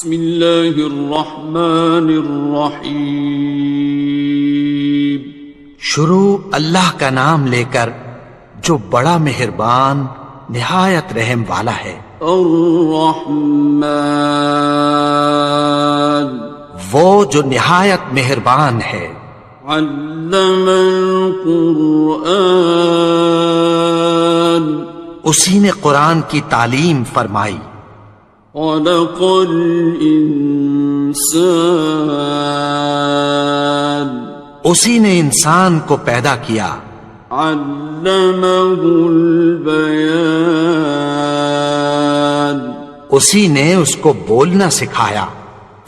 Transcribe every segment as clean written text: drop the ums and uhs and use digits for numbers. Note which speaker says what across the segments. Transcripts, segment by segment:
Speaker 1: بسم اللہ الرحمن الرحیم.
Speaker 2: شروع اللہ کا نام لے کر جو بڑا مہربان نہایت رحم والا ہے.
Speaker 1: الرحمن
Speaker 2: وہ جو نہایت مہربان ہے.
Speaker 1: علم القرآن
Speaker 2: اسی نے قرآن کی تعلیم فرمائی.
Speaker 1: خلق الانسان
Speaker 2: اسی نے انسان کو پیدا کیا.
Speaker 1: علمہ البیان
Speaker 2: اسی نے اس کو بولنا سکھایا.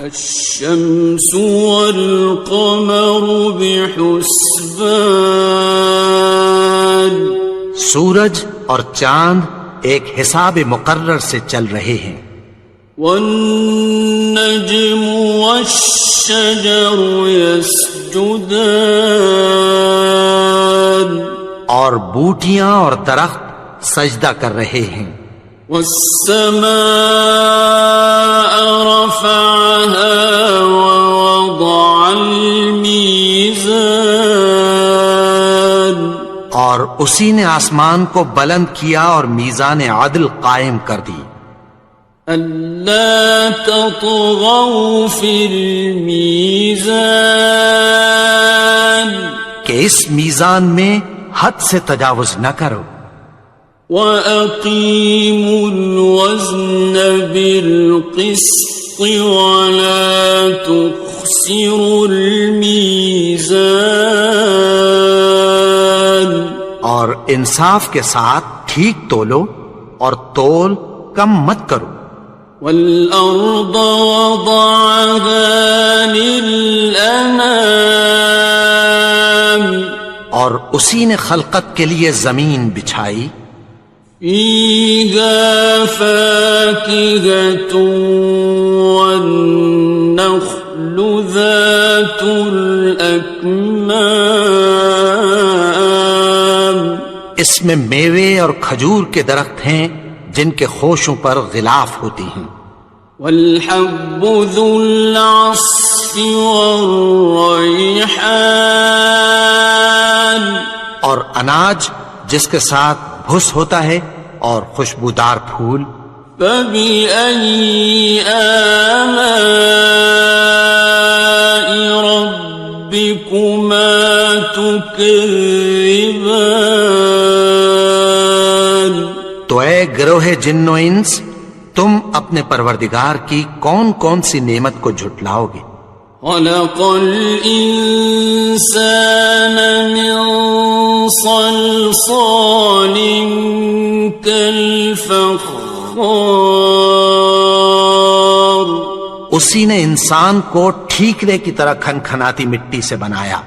Speaker 1: الشمس والقمر بحسبان
Speaker 2: سورج اور چاند ایک حساب مقرر سے چل رہے ہیں.
Speaker 1: والنجم والشجر يسجدان
Speaker 2: اور بوٹیاں اور درخت سجدہ کر رہے ہیں.
Speaker 1: والسماء رفعها ووضع الميزان
Speaker 2: اور اسی نے آسمان کو بلند کیا اور میزان عدل قائم کر دی.
Speaker 1: ألا تطغوا في الميزان
Speaker 2: کہ اس میزان میں حد سے تجاوز نہ کرو.
Speaker 1: وَأَقِيمُوا الْوَزْنَ بِالْقِسْطِ وَلَا تُخْسِرُوا الْمِيزَانَ
Speaker 2: اور انصاف کے ساتھ ٹھیک تولو اور تول کم مت کرو.
Speaker 1: وَالْأَرْضَ وَضَعَهَا لِلْأَنَامِ
Speaker 2: اور اسی نے خلقت کے لیے زمین بچھائی.
Speaker 1: فِيهَا فَاكِهَةٌ وَالنَّخْلُ ذَاتُ الْأَكْمَامِ
Speaker 2: اس میں میوے اور کھجور کے درخت ہیں جن کے خوشوں پر غلاف ہوتی ہیں.
Speaker 1: وَالْحَبُّ ذُو الْعَصْفِ وَالرَّيْحَانِ
Speaker 2: اور اناج جس کے ساتھ بھس ہوتا ہے اور خوشبودار پھول.
Speaker 1: فَبِأَيِّ آلَاءِ رَبِّكُمَا تُكَذِّبَانِ
Speaker 2: تو اے گروہ جن و انس تم اپنے پروردگار کی کون کون سی نعمت کو جھٹلاؤ گے.
Speaker 1: خَلَقَ الْإِنسَانَ مِنْ صَلْصَالٍ كَالْفَخَّارِ
Speaker 2: اسی نے انسان کو ٹھیکرے کی طرح کھنکھناتی مٹی سے بنایا.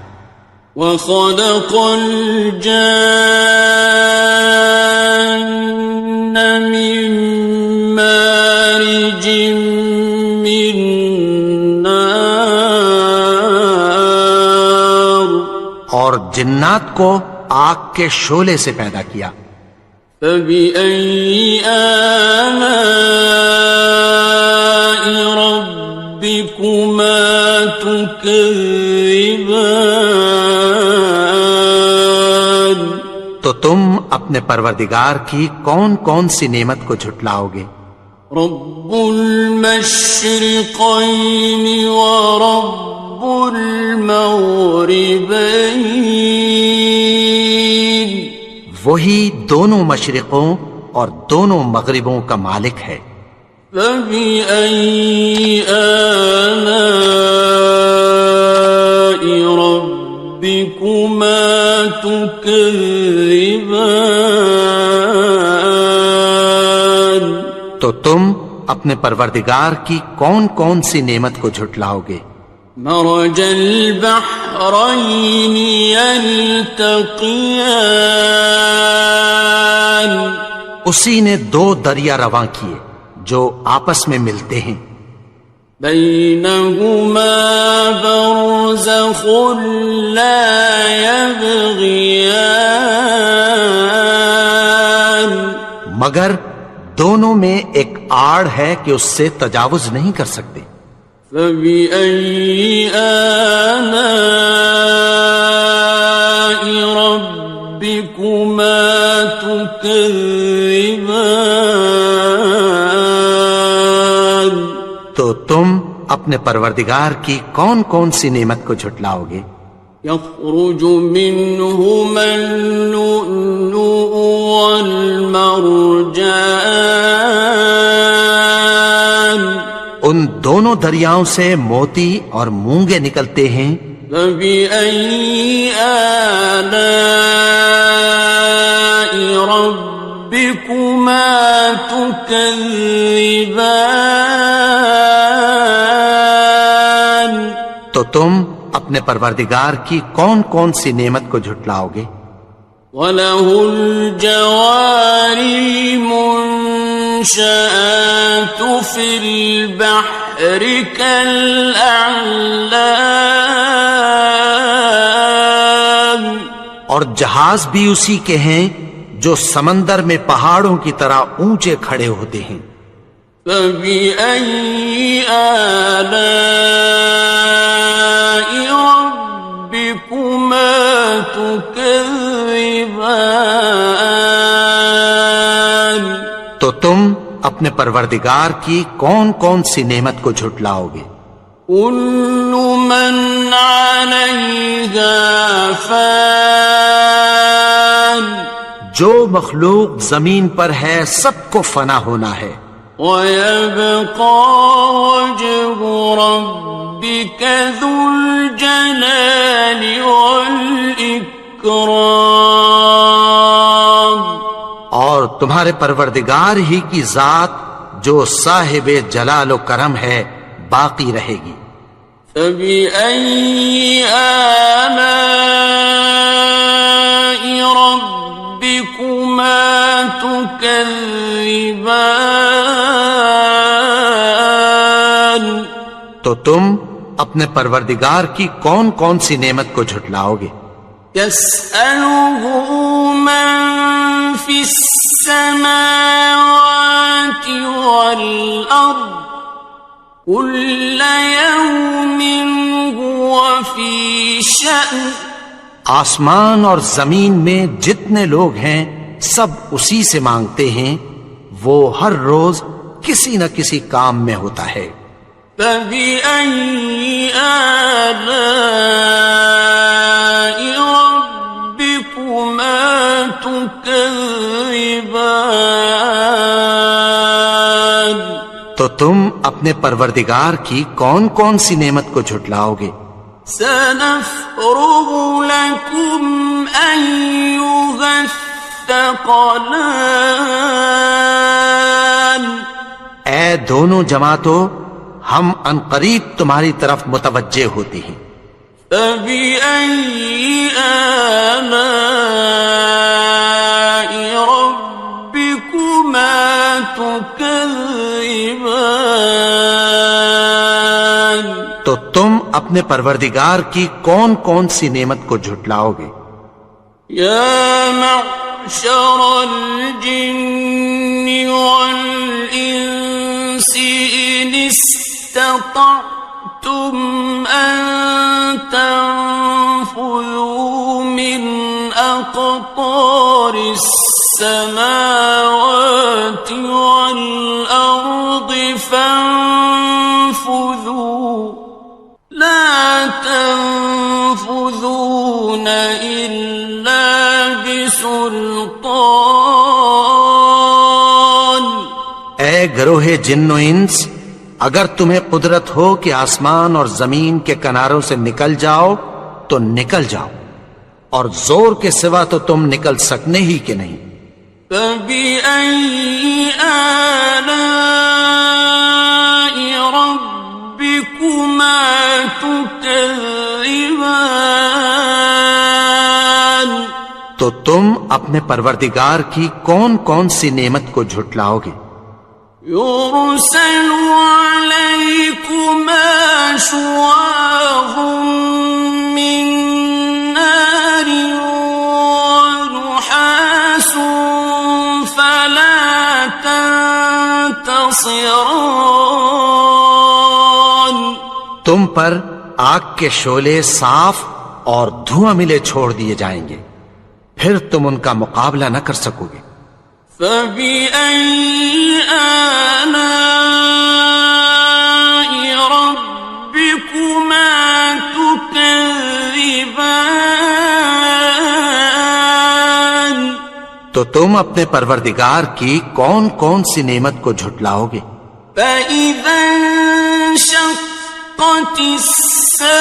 Speaker 1: وَخَلَقَ الْجَانَّ مِن مَّارِجٍ مِّن نَّارٍ
Speaker 2: اور جنات کو آگ کے شعلے سے پیدا کیا.
Speaker 1: فَبِأَيِّ آلَاءِ رَبِّكُمَا تُكَذِّبَانِ
Speaker 2: تو تم اپنے پروردگار کی کون کون سی نعمت کو جھٹلاؤ گے.
Speaker 1: رب المشرقین ورب المغربین
Speaker 2: وہی دونوں مشرقوں اور دونوں مغربوں کا مالک ہے.
Speaker 1: فَبِأَيِّ آلَاءِ رَبِّكُمَا تُكَذِّبَانِ
Speaker 2: تو تم اپنے پروردگار کی کون کون سی نعمت کو جھٹلاؤ گے.
Speaker 1: مرج البحرین یلتقیان
Speaker 2: اسی نے دو دریا رواں کیے جو آپس میں ملتے ہیں.
Speaker 1: بینہما برزخ لا یبغیان
Speaker 2: مگر دونوں میں ایک آڑ ہے کہ اس سے تجاوز نہیں کر سکتے۔
Speaker 1: فبأي آلاء ربكما تكذبان؟
Speaker 2: تو تم اپنے پروردگار کی کون کون سی نعمت کو جھٹلاؤ گے؟
Speaker 1: يخرج منهما اللؤلؤ والمرجان،
Speaker 2: ان دونوں دریاؤں سے موتی اور مونگے نکلتے ہیں۔
Speaker 1: فبأي آلاء ربكما تكذبان؟
Speaker 2: تو تم اپنے پروردگار کی کون کون سی نعمت کو جھٹلاؤ گے؟
Speaker 1: وَلَهُ الْجَوَارِ الْمُنشَآتُ فِي الْبَحْرِ كَالْأَعْلَامِ،
Speaker 2: اور جہاز بھی اسی کے ہیں جو سمندر میں پہاڑوں کی طرح اونچے کھڑے ہوتے ہیں۔
Speaker 1: فَبِأَيِّ آلَاءِ رَبِّكُمَا تُكَذِّبَانِ؟
Speaker 2: تو تم اپنے پروردگار کی کون کون سی نعمت کو جھٹلاؤ گے؟
Speaker 1: كُلُّ مَنْ عَلَيْهَا فَانٍ،
Speaker 2: جو مخلوق زمین پر ہے سب کو فنا ہونا ہے۔
Speaker 1: وَيَبْقَى وَجْهُ رَبِّكَ ذُو الْجَلَالِ وَالْإِكْرَامِ،
Speaker 2: اور تمہارے پروردگار ہی کی ذات جو صاحب جلال و کرم ہے باقی رہے گی۔
Speaker 1: فَبِأَيِّ آلَاءِ رَبِّكُمَا تُكَذِّبَانِ؟
Speaker 2: تو تم اپنے پروردگار کی کون کون سی نعمت کو جھٹلاؤ گے؟
Speaker 1: يَسْأَلُهُ مَن فِي السَّمَاوَاتِ وَالْأَرْضِ كُلَّ يَوْمٍ هُوَ فِي شَأْنٍ،
Speaker 2: آسمان اور زمین میں جتنے لوگ ہیں سب اسی سے مانگتے ہیں، وہ ہر روز کسی نہ کسی کام میں ہوتا ہے۔
Speaker 1: فَبِأَيِّ آلَاءِ رَبِّكُمَا تُكَذِّبَانِ؟
Speaker 2: تو تم اپنے پروردگار کی کون کون سی نعمت کو جھٹلاؤ گے؟
Speaker 1: سَنَفْرُغُ لَكُمْ أَيُّهَ الثَّقَلَانِ،
Speaker 2: اے دونوں جماعتوں، ہم عنقریب تمہاری طرف متوجہ ہوتے ہیں۔
Speaker 1: فَبِأَيِّ آلَاءِ رَبِّكُمَا تُكَذِّبَانِ؟
Speaker 2: تو تم اپنے پروردگار کی کون کون سی نعمت کو جھٹلاؤ گے؟
Speaker 1: يَا مَعْشَرَ الْجِنِّ وَالْإِنسِ إِنِ اسْتَطَعْتُمْ أَن تَنفُذُوا مِنْ أَقْطَارِ السَّمَاوَاتِ وَالْأَرْضِ فَانفُذُوا لَا تَنفُذُونَ إِلَّا بِسُلْطَانٍ۔
Speaker 2: اے گروہ جن و انس، اگر تمہیں قدرت ہو کہ آسمان اور زمین کے کناروں سے نکل جاؤ تو نکل جاؤ، اور زور کے سوا تو تم نکل سکنے ہی کہ نہیں۔
Speaker 1: فَبِأَيِّ آلَاءِ رَبِّكُمَا تُكَذِّبَانِ؟
Speaker 2: تو تم اپنے پروردگار کی کون کون سی نعمت کو جھٹلاؤ گے؟
Speaker 1: يُرْسَلُ عَلَيْكُمَا شُوَاظٌ مِّن نَّارٍ وَنُحَاسٌ فَلَا تَنتَصِرَانِ؟
Speaker 2: تم پر آگ کے شعلے صاف اور دھواں ملے چھوڑ دیے جائیں گے، پھر تم ان کا مقابلہ نہ کر سکو گے۔
Speaker 1: فَبِأَيِّ آلَاءِ رَبِّكُمَا تُكَذِّبَانِ؟
Speaker 2: تو تم اپنے پروردگار کی کون کون سی نعمت کو جھٹلاؤ گے؟
Speaker 1: فَإِذَا انشَقَّتِ السَّمَاءُ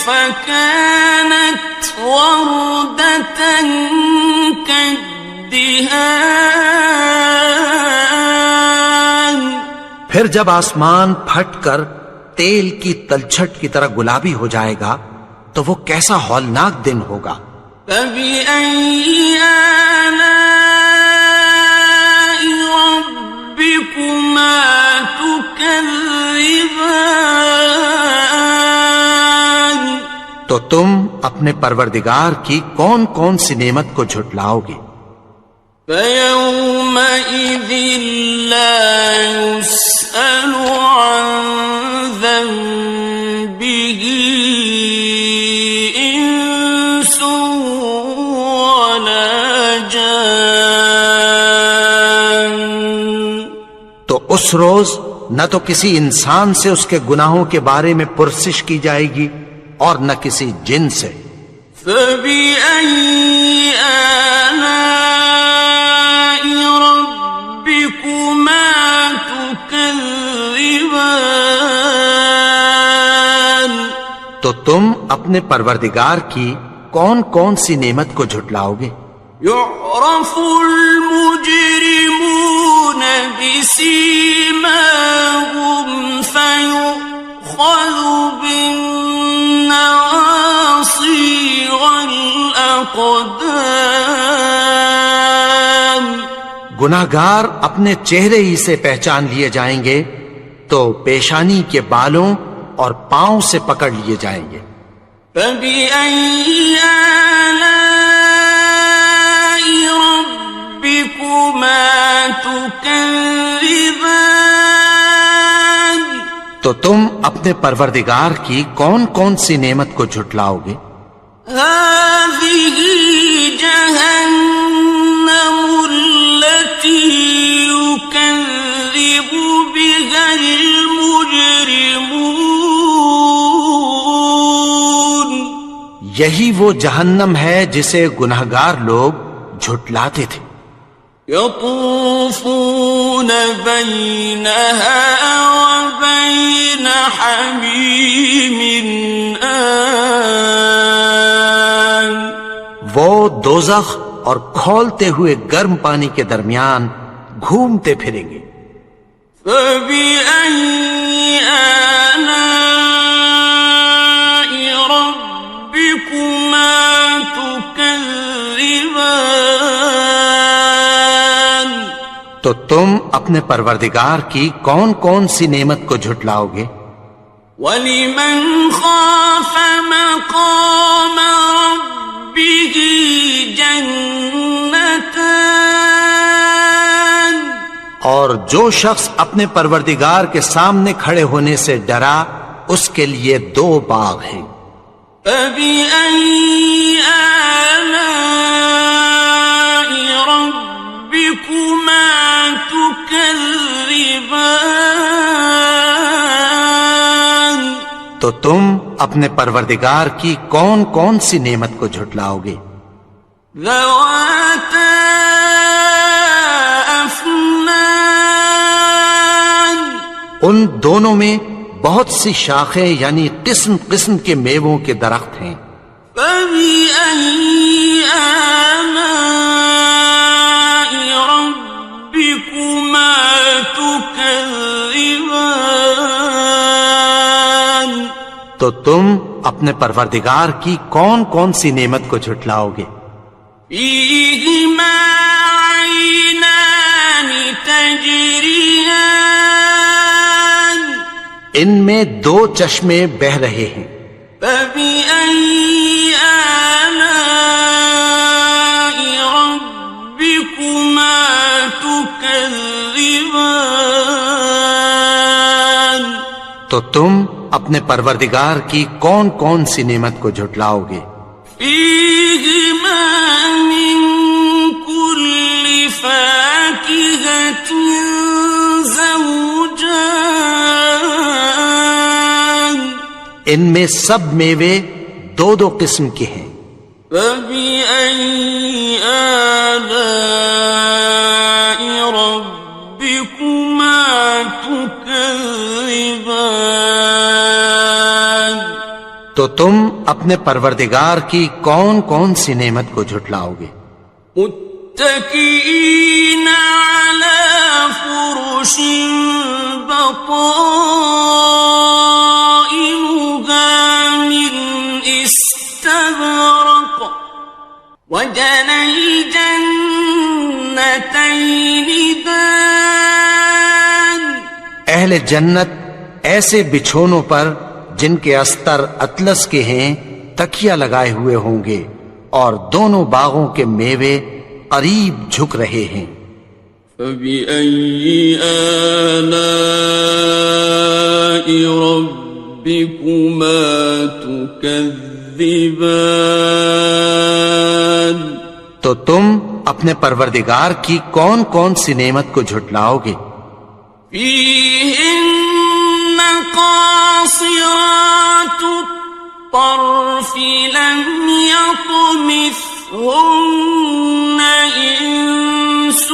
Speaker 1: فَكَانَتْ وَرْدَةً كَالدِّهَانِ،
Speaker 2: پھر جب آسمان پھٹ کر تیل کی تلچھٹ کی طرح گلابی ہو جائے گا تو وہ کیسا ہولناک دن ہوگا۔
Speaker 1: فَبِأَيِّ آلَاءِ رَبِّكُمَا تُكَذِّبَانِ؟
Speaker 2: تو تم اپنے پروردگار کی کون کون سی نعمت کو جھٹلاؤ گے؟
Speaker 1: فَيَوْمَئِذٍ لَا يُسْأَلُ عَنْ ذَنبِهِ إِنسٌ وَلَا جَانٌ۔
Speaker 2: تو اس روز نہ تو کسی انسان سے اس کے گناہوں کے بارے میں پرسش کی جائے گی اور نہ کسی جن سے۔
Speaker 1: فَبِأَيِّ آلَاءِ رَبِّكُمَا تُكَذِّبَانِ؟
Speaker 2: تو تم اپنے پروردگار کی کون کون سی نعمت کو جھٹلاؤ گے؟
Speaker 1: يُعْرَفُ الْمُجْرِمُونَ بِسِيمَاهُمْ فَيُؤْخَذُ بِالنَّوَاصِي وَالْأَقْدَامِ۔
Speaker 2: گناہگار اپنے چہرے ہی سے پہچان لیے جائیں گے تو پیشانی کے بالوں اور پاؤں سے پکڑ لیے جائیں گے۔
Speaker 1: فَبِأَيِّ آلَاءِ رَبِّكُمَا تُكَذِّبَانِ؟
Speaker 2: تو تم اپنے پروردگار کی کون کون سی نعمت کو جھٹلاؤ گے؟
Speaker 1: هَٰذِهِ جَهَنَّمُ الَّتِي يُكَذِّبُ بِهَا الْمُجْرِمُونَ۔
Speaker 2: یہی وہ جہنم ہے جسے گناہگار لوگ جھٹلاتے تھے۔
Speaker 1: يَطُوفُونَ بَيْنَهَا وَبَيْنَ حَمِيمٍ آنٍ۔
Speaker 2: وہ دوزخ اور کھولتے ہوئے گرم پانی کے درمیان گھومتے پھریں گے۔
Speaker 1: فَبِأَيِّ آلَاءِ رَبِّكُمَا تُكَذِّبَانِ؟
Speaker 2: تو تم اپنے پروردگار کی کون کون سی نعمت کو جھٹلاؤ گے؟
Speaker 1: وَلِمَنْ خَافَ مَقَامَ رَبِّهِ جَنَّتَانِ؟
Speaker 2: اور جو شخص اپنے پروردگار کے سامنے کھڑے ہونے سے ڈرا اس کے لیے 2 باغ ہیں۔
Speaker 1: فَبِأَيِّ آلَاءِ رَبِّكُمَا تُكَذِّبَانِ؟
Speaker 2: تو تم اپنے پروردگار کی کون کون سی نعمت کو جھٹلاؤ گے؟
Speaker 1: ذَوَاتَا أَفْنَانٍ؟
Speaker 2: ان دونوں میں بہت سی شاخیں یعنی قسم قسم کے میووں کے درخت ہیں۔
Speaker 1: فَبِأَيِّ آلَاءِ رَبِّكُمَا تُكَذِّبَانِ؟
Speaker 2: تو تم اپنے پروردگار کی کون کون سی نعمت کو جھٹلاؤ گے؟
Speaker 1: فِيهِمَا عَيْنَانِ تَجْرِيَانِ؟
Speaker 2: ان میں 2 چشمے بہ رہے ہیں۔
Speaker 1: فَبِأَيِّ آلَاءِ رَبِّكُمَا تُكَذِّبَانِ؟
Speaker 2: تو تم اپنے پروردگار کی کون کون سی نعمت کو جھٹلاؤ گے؟
Speaker 1: فیہما من کل فاکہۃ زوجان،
Speaker 2: ان میں سب میوے دو دو قسم کے ہیں۔
Speaker 1: فبأي آلاء ربكما تكذبان،
Speaker 2: تو تم اپنے پروردگار کی کون کون سی نعمت کو جھٹلاؤ گے؟
Speaker 1: متكئين على فرش بطائنها من استبرق، وجنى الجنتين دان،
Speaker 2: اہل جنت ایسے بچھونوں پر جن کے استر اطلس کے ہیں تکیہ لگائے ہوئے ہوں گے، اور دونوں باغوں کے میوے قریب جھک رہے ہیں۔
Speaker 1: فبأي آلاء ربكما تكذبان،
Speaker 2: تو تم اپنے پروردگار کی کون کون سی نعمت کو جھٹلاؤ گے؟
Speaker 1: فيهن قاصرات الطرف لم يطمثهن إنس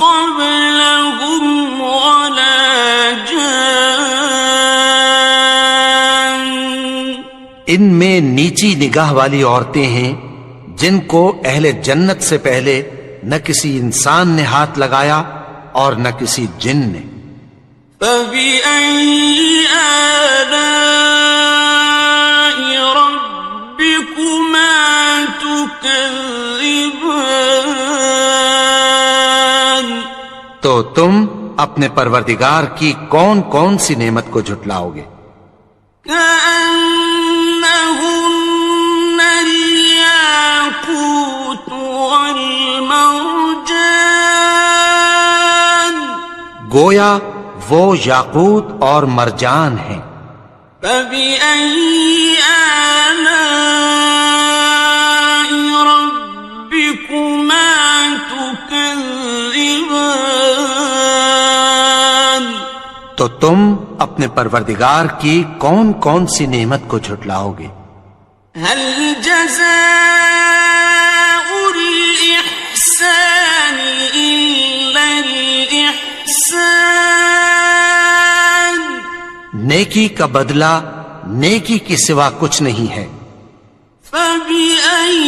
Speaker 1: قبلهم ولا جان،
Speaker 2: ان میں نیچی نگاہ والی عورتیں ہیں جن کو اہل جنت سے پہلے نہ کسی انسان نے ہاتھ لگایا اور نہ کسی جن نے۔
Speaker 1: فبأي آلاء ربكما تكذبان،
Speaker 2: تو تم اپنے پروردگار کی کون کون سی نعمت کو جھٹلاؤ گے؟
Speaker 1: كأنهن الياقوت والمرجان،
Speaker 2: گویا وہ یاقوت اور مرجان ہیں۔
Speaker 1: فبأي آلاء ربكما تكذبان،
Speaker 2: تو تم اپنے پروردگار کی کون کون سی نعمت کو جھٹلاؤ گے؟
Speaker 1: هل جزاء الإحسان إلا الإحسان،
Speaker 2: نیکی کا بدلہ نیکی کے سوا کچھ نہیں ہے۔
Speaker 1: فبأي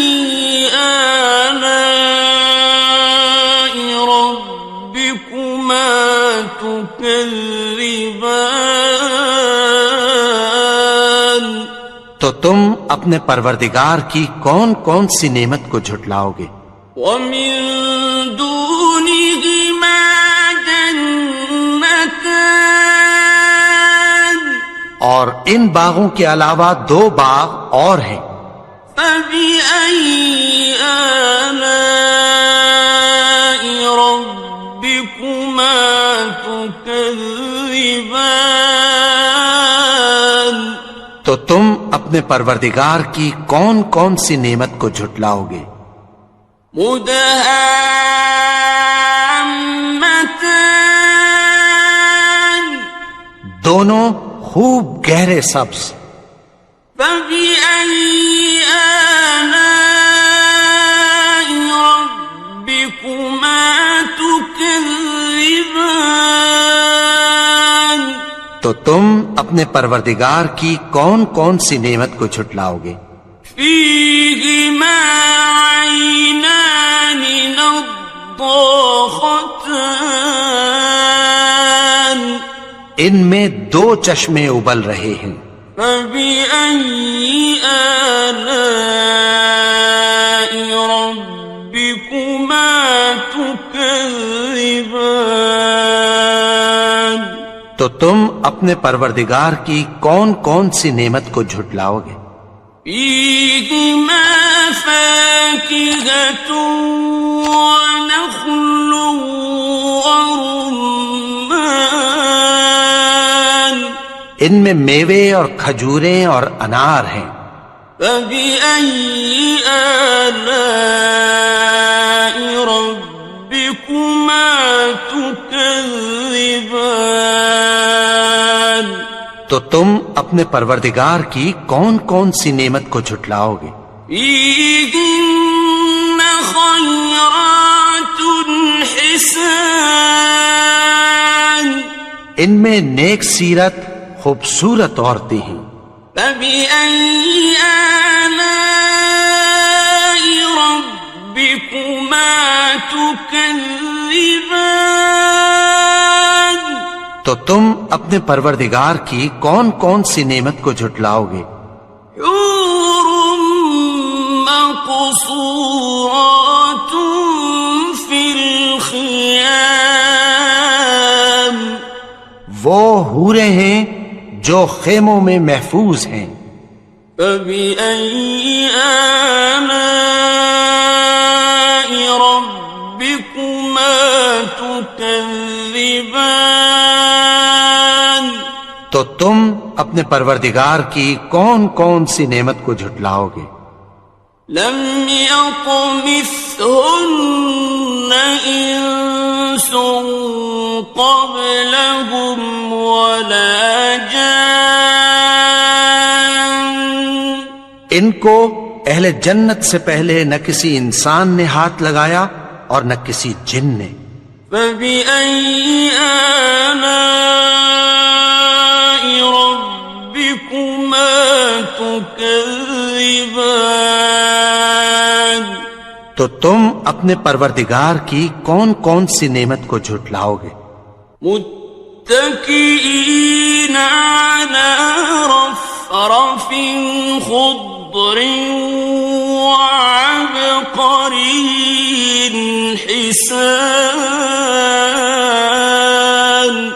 Speaker 1: آلاء ربكما تكذبان،
Speaker 2: تو تم اپنے پروردگار کی کون کون سی نعمت کو جھٹلاؤ گے؟
Speaker 1: ومن دونهما جنتان،
Speaker 2: اور ان باغوں کے علاوہ دو باغ اور ہیں۔
Speaker 1: فبأي آلاء ربكما تكذبان،
Speaker 2: تو تم اپنے پروردگار کی کون کون سی نعمت کو جھٹلاؤ گے؟
Speaker 1: مدهامتان،
Speaker 2: دونوں خوب گہرے سبز۔
Speaker 1: فبأي آلاء ربكما تكذبان،
Speaker 2: تو تم اپنے پروردگار کی کون کون سی نعمت کو جھٹلاؤ گے؟
Speaker 1: فيهما عينان نضاختان،
Speaker 2: ان میں دو چشمے ابل رہے ہیں۔
Speaker 1: فبأي آلاء ربكما تكذبان،
Speaker 2: تو تم اپنے پروردگار کی کون کون سی نعمت کو جھٹلاؤ گے؟
Speaker 1: فيهما فاكهة ونخل ورمان،
Speaker 2: ان میں میوے اور کھجوریں اور انار ہیں۔
Speaker 1: فبأي آلاء ربكما تكذبان؟
Speaker 2: تو تم اپنے پروردگار کی کون کون سی نعمت کو جھٹلاؤ گے؟
Speaker 1: فيهن خيرات حسان،
Speaker 2: ان میں نیک سیرت خوبصورت عورتیں ہیں۔
Speaker 1: فبأي آلاء ربكما تكذبان؟
Speaker 2: تو تم اپنے پروردگار کی کون کون سی نعمت کو جھٹلاؤ گے؟
Speaker 1: حور مقصورات في الخيام،
Speaker 2: وہ حوریں ہیں جو خیموں میں محفوظ ہیں۔
Speaker 1: فبأي آلاء ربكما تكذبان؟
Speaker 2: تو تم اپنے پروردگار کی کون کون سی نعمت کو جھٹلاؤ گے؟
Speaker 1: لم يطمثهن إنس قبلهم ولا جان،
Speaker 2: ان کو اہل جنت سے پہلے نہ کسی انسان نے ہاتھ لگایا اور نہ کسی جن نے۔
Speaker 1: فبأي آلاء ربكما تكذبان؟
Speaker 2: تو تم اپنے پروردگار کی کون کون سی نعمت کو جھٹلاؤ گے؟
Speaker 1: متكئين على رفرف خضر وعبقري حسان،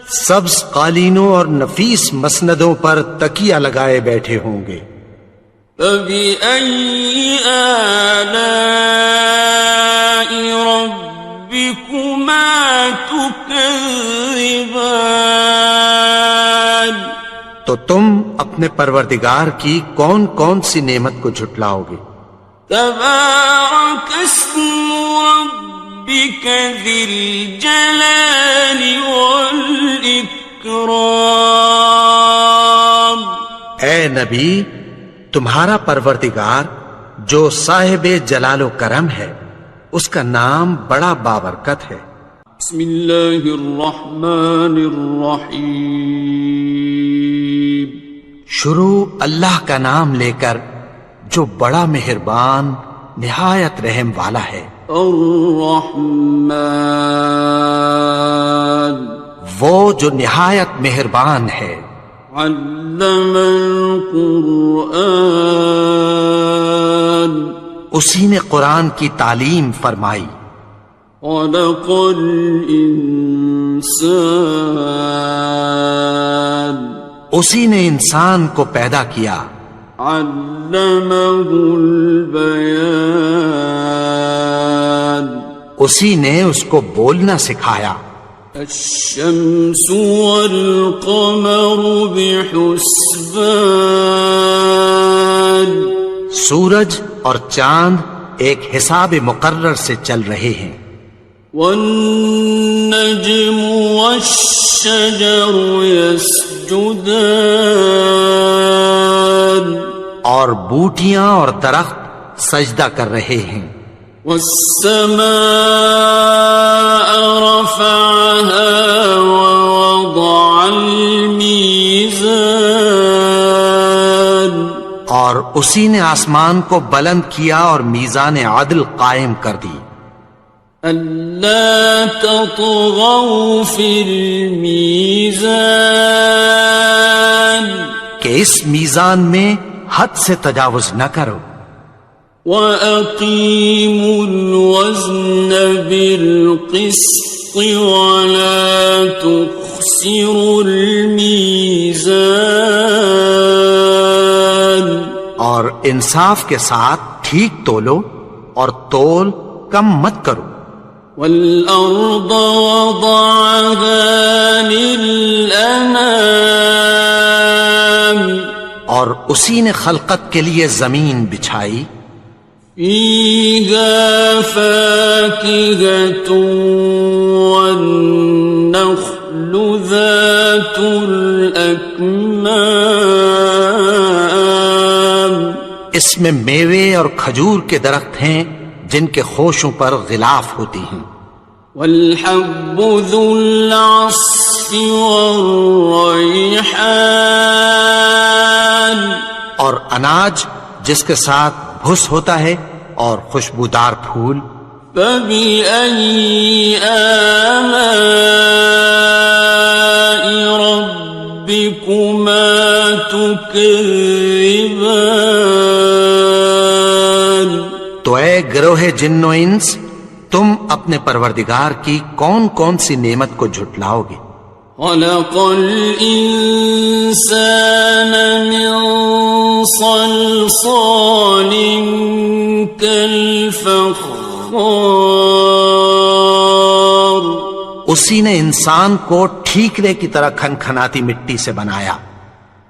Speaker 2: سبز قالینوں اور نفیس مسندوں پر تکیہ لگائے بیٹھے ہوں گے۔
Speaker 1: فبأي آلاء ربكما تكذبان؟
Speaker 2: تو تم اپنے پروردگار کی کون کون سی نعمت کو جھٹلاؤ گے؟
Speaker 1: تبارك اسم ربك ذي الجلال والإكرام۔
Speaker 2: اے نبی، تمہارا پروردگار جو صاحب جلال و کرم ہے، اس کا نام بڑا بابرکت ہے۔
Speaker 1: بسم اللہ الرحمن الرحیم،
Speaker 2: شروع اللہ کا نام لے کر جو بڑا مہربان نہایت رحم والا ہے۔
Speaker 1: الرحمن،
Speaker 2: وہ جو نہایت مہربان ہے۔
Speaker 1: علم القرآن،
Speaker 2: اسی نے قرآن کی تعلیم فرمائی۔
Speaker 1: خلق الانسان،
Speaker 2: اسی نے انسان کو پیدا کیا۔
Speaker 1: علمہ البیان،
Speaker 2: اسی نے اس کو بولنا سکھایا۔
Speaker 1: الشمس والقمر بحسبان،
Speaker 2: سورج اور چاند ایک حساب مقرر سے چل رہے ہیں۔
Speaker 1: والنجم والشجر يسجدان،
Speaker 2: اور بوٹیاں اور درخت سجدہ کر رہے ہیں۔
Speaker 1: والسماء رفعها ووضع الميزان،
Speaker 2: اور اسی نے آسمان کو بلند کیا اور میزان عدل قائم کر دی۔
Speaker 1: ألا تطغوا في الميزان،
Speaker 2: کہ اس میزان میں حد سے تجاوز نہ کرو۔
Speaker 1: وَأَقِيمُوا الْوَزْنَ بِالْقِسْطِ وَلَا تُخْسِرُوا الْمِيزَانَ،
Speaker 2: اور انصاف کے ساتھ ٹھیک تولو اور تول کم مت کرو۔
Speaker 1: وَالْأَرْضَ وَضَعَهَا لِلْأَنَامِ،
Speaker 2: اور اسی نے خلقت کے لیے زمین بچھائی،
Speaker 1: فيها فاكهة والنخل ذات الأكمام،
Speaker 2: اس میں میوے اور کھجور کے درخت ہیں جن کے خوشوں پر غلاف ہوتی ہیں،
Speaker 1: والحب ذو العصف والریحان،
Speaker 2: اور اناج جس کے ساتھ بھس ہوتا ہے اور خوشبودار پھول،
Speaker 1: فبأي آلاء ربكما تكذبان۔
Speaker 2: تو اے گروہ جن و انس، تم اپنے پروردگار کی کون کون سی نعمت کو جھٹلاؤ گے؟
Speaker 1: خلق الإنسان من صلصال كالفخار،
Speaker 2: اسی نے انسان کو ٹھیکرے کی طرح کھنکھناتی مٹی سے بنایا،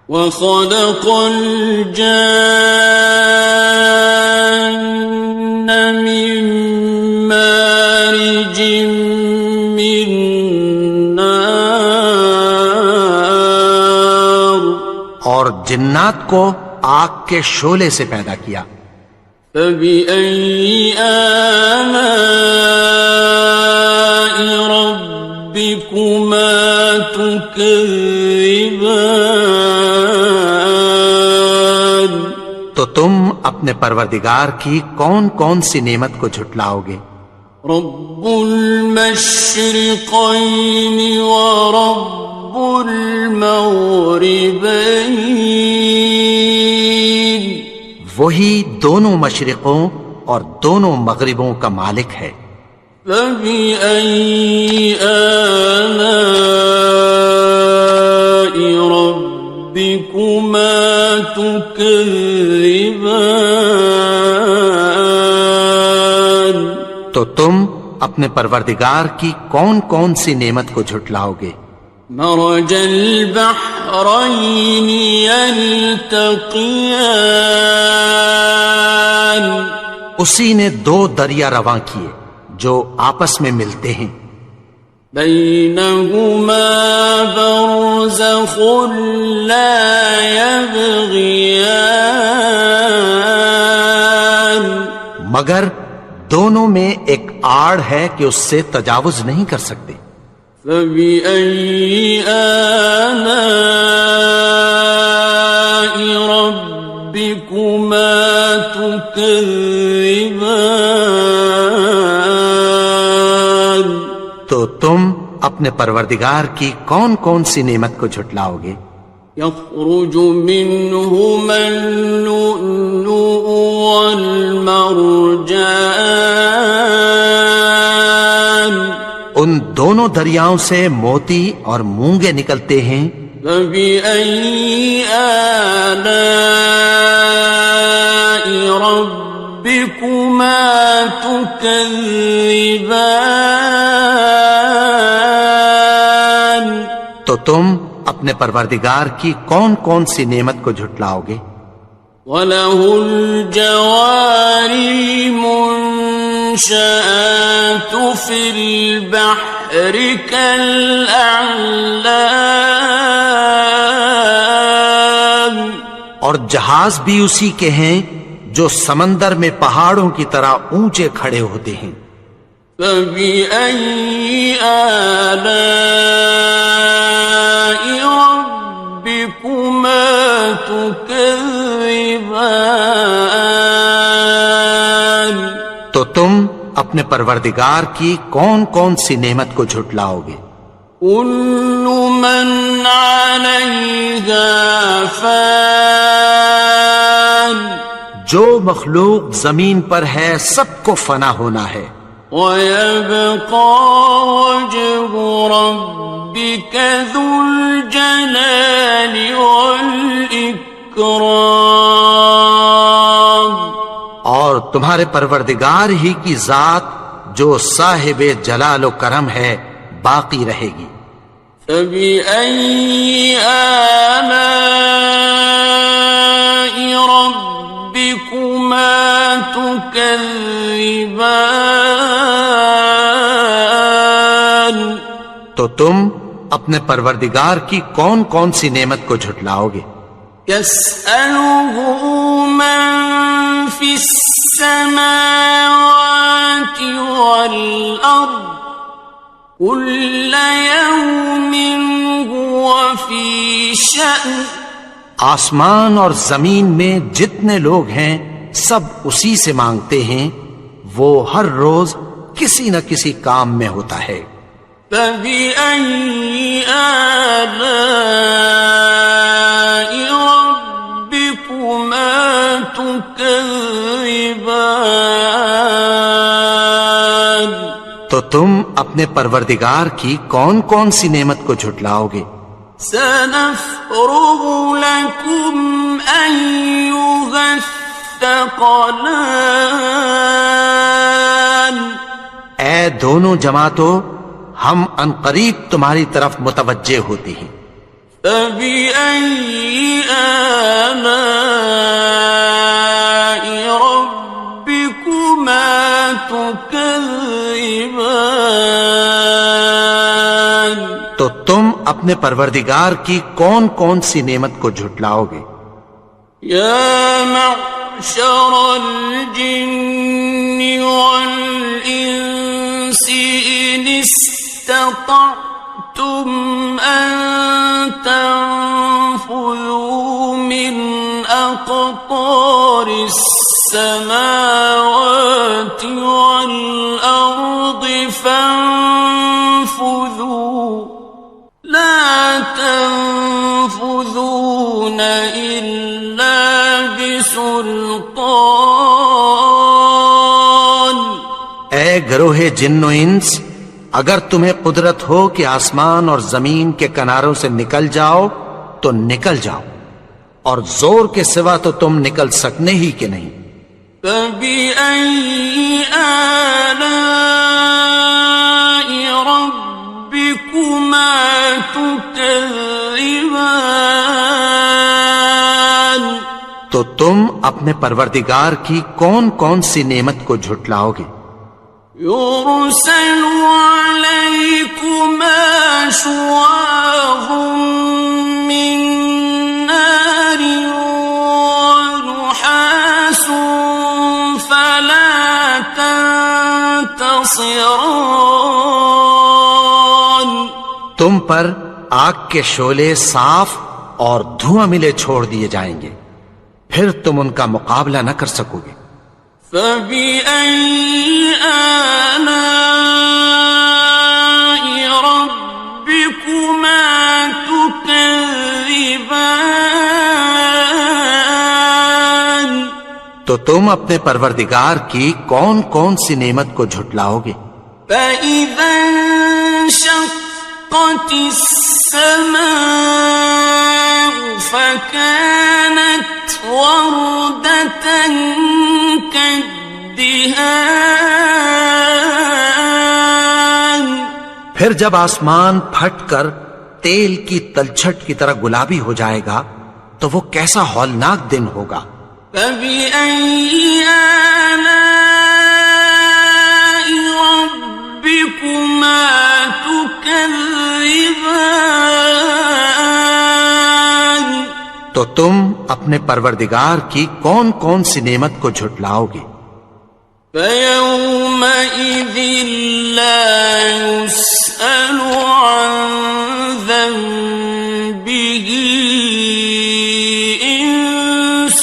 Speaker 1: وخلق الجان من مارج من نار،
Speaker 2: اور جنات کو آگ کے شعلے سے پیدا کیا،
Speaker 1: فبأي آلاء ربكما تكذبان۔
Speaker 2: تو تم اپنے پروردگار کی کون کون سی نعمت کو جھٹلاؤ گے؟
Speaker 1: رب المشرقين ورب المغربين،
Speaker 2: وہی دونوں مشرقوں اور دونوں مغربوں کا مالک ہے،
Speaker 1: فبأي آلاء ربكما تكذبان۔
Speaker 2: تو تم اپنے پروردگار کی کون کون سی نعمت کو جھٹلاؤ گے؟
Speaker 1: مرج البحرين يلتقيان،
Speaker 2: اسی نے دو دریا رواں کیے جو آپس میں ملتے ہیں،
Speaker 1: بينهما برزخ لا يبغيان،
Speaker 2: مگر دونوں میں ایک آڑ ہے کہ اس سے تجاوز نہیں کر سکتے،
Speaker 1: فبأي آلاء ربكما تكذبان۔
Speaker 2: تو تم اپنے پروردگار کی کون کون سی نعمت کو جھٹلاؤ گے؟
Speaker 1: يخرج منهما اللؤلؤ والمرجان،
Speaker 2: ان دونوں دریاؤں سے موتی اور مونگے نکلتے ہیں،
Speaker 1: فبأي آلاء ربكما تكذبان۔
Speaker 2: تو تم اپنے پروردگار کی کون کون سی نعمت کو جھٹلاؤ گے؟
Speaker 1: وَلَهُ الْجَوَارِ الْمُنشَآتُ فِي الْبَحْرِ كَالْأَعْلَامِ،
Speaker 2: اور جہاز بھی اسی کے ہیں جو سمندر میں پہاڑوں کی طرح اونچے کھڑے ہوتے ہیں،
Speaker 1: فَبِأَيِّ آلَاءِ رَبِّكُمَا تُكَذِّبَانِ۔
Speaker 2: تو تم اپنے پروردگار کی کون کون سی نعمت کو جھٹلاؤ گے؟
Speaker 1: كل من عليها فان،
Speaker 2: جو مخلوق زمین پر ہے سب کو فنا ہونا ہے،
Speaker 1: ويبقى وجه ربك ذو الجلال والإكرام،
Speaker 2: اور تمہارے پروردگار ہی کی ذات جو صاحب جلال و کرم ہے باقی رہے گی۔
Speaker 1: فبأي آلاء تكذبان
Speaker 2: تو تم اپنے پروردگار کی کون کون سی نعمت کو جھٹلاؤ گے؟
Speaker 1: يسأله من في السماوات والأرض كل يوم هو في شأن
Speaker 2: آسمان اور زمین میں جتنے لوگ ہیں سب اسی سے مانگتے ہیں، وہ ہر روز کسی نہ کسی کام میں ہوتا ہے۔
Speaker 1: فبأي آلاء ربكما تكذبان
Speaker 2: تو تم اپنے پروردگار کی کون کون سی نعمت کو جھٹلاؤ گے؟
Speaker 1: سنفرغ لكم أيها الثقلان
Speaker 2: اے دونوں جماعتوں، ہم عنقریب تمہاری طرف متوجہ ہوتے ہیں۔
Speaker 1: فبأي آلاء ربكما تكذبان
Speaker 2: تو تم اپنے پروردگار کی کون کون سی نعمت کو جھٹلاؤ گے؟
Speaker 1: يا معشر الجن والإنس إن استطعتم أن تنفذوا من أقطار السماوات والأرض فانفذوا لا تنفذون إلا بسلطان
Speaker 2: اے گروہ جن و انس، اگر تمہیں قدرت ہو کہ آسمان اور زمین کے کناروں سے نکل جاؤ تو نکل جاؤ، اور زور کے سوا تو تم نکل سکنے ہی کہ نہیں۔
Speaker 1: فبأي آلاء ربكما تكذبان
Speaker 2: تو تم اپنے پروردگار کی کون کون سی نعمت کو جھٹلاؤ گے؟
Speaker 1: يرسل عليكما شواظ من نار ونحاس فلا تنتصران
Speaker 2: تم پر آگ کے شعلے صاف اور دھواں ملے چھوڑ دیے جائیں گے، پھر تم ان کا مقابلہ نہ کر سکو گے۔
Speaker 1: فبأي آلاء ربكما تكذبان
Speaker 2: تو تم اپنے پروردگار کی کون کون سی نعمت کو جھٹلاؤ گے؟
Speaker 1: فإذا انشقت السماء فكانت وردة كالدهان
Speaker 2: پھر جب آسمان پھٹ کر تیل کی تلچھٹ کی طرح گلابی ہو جائے گا تو وہ کیسا ہولناک دن ہوگا۔
Speaker 1: فبأي آلاء ربكما تكذبان
Speaker 2: تو تم اپنے پروردگار کی کون کون سی نعمت کو جھٹلاؤ گے؟
Speaker 1: فيومئذ لا يسأل عن ذنبه إنس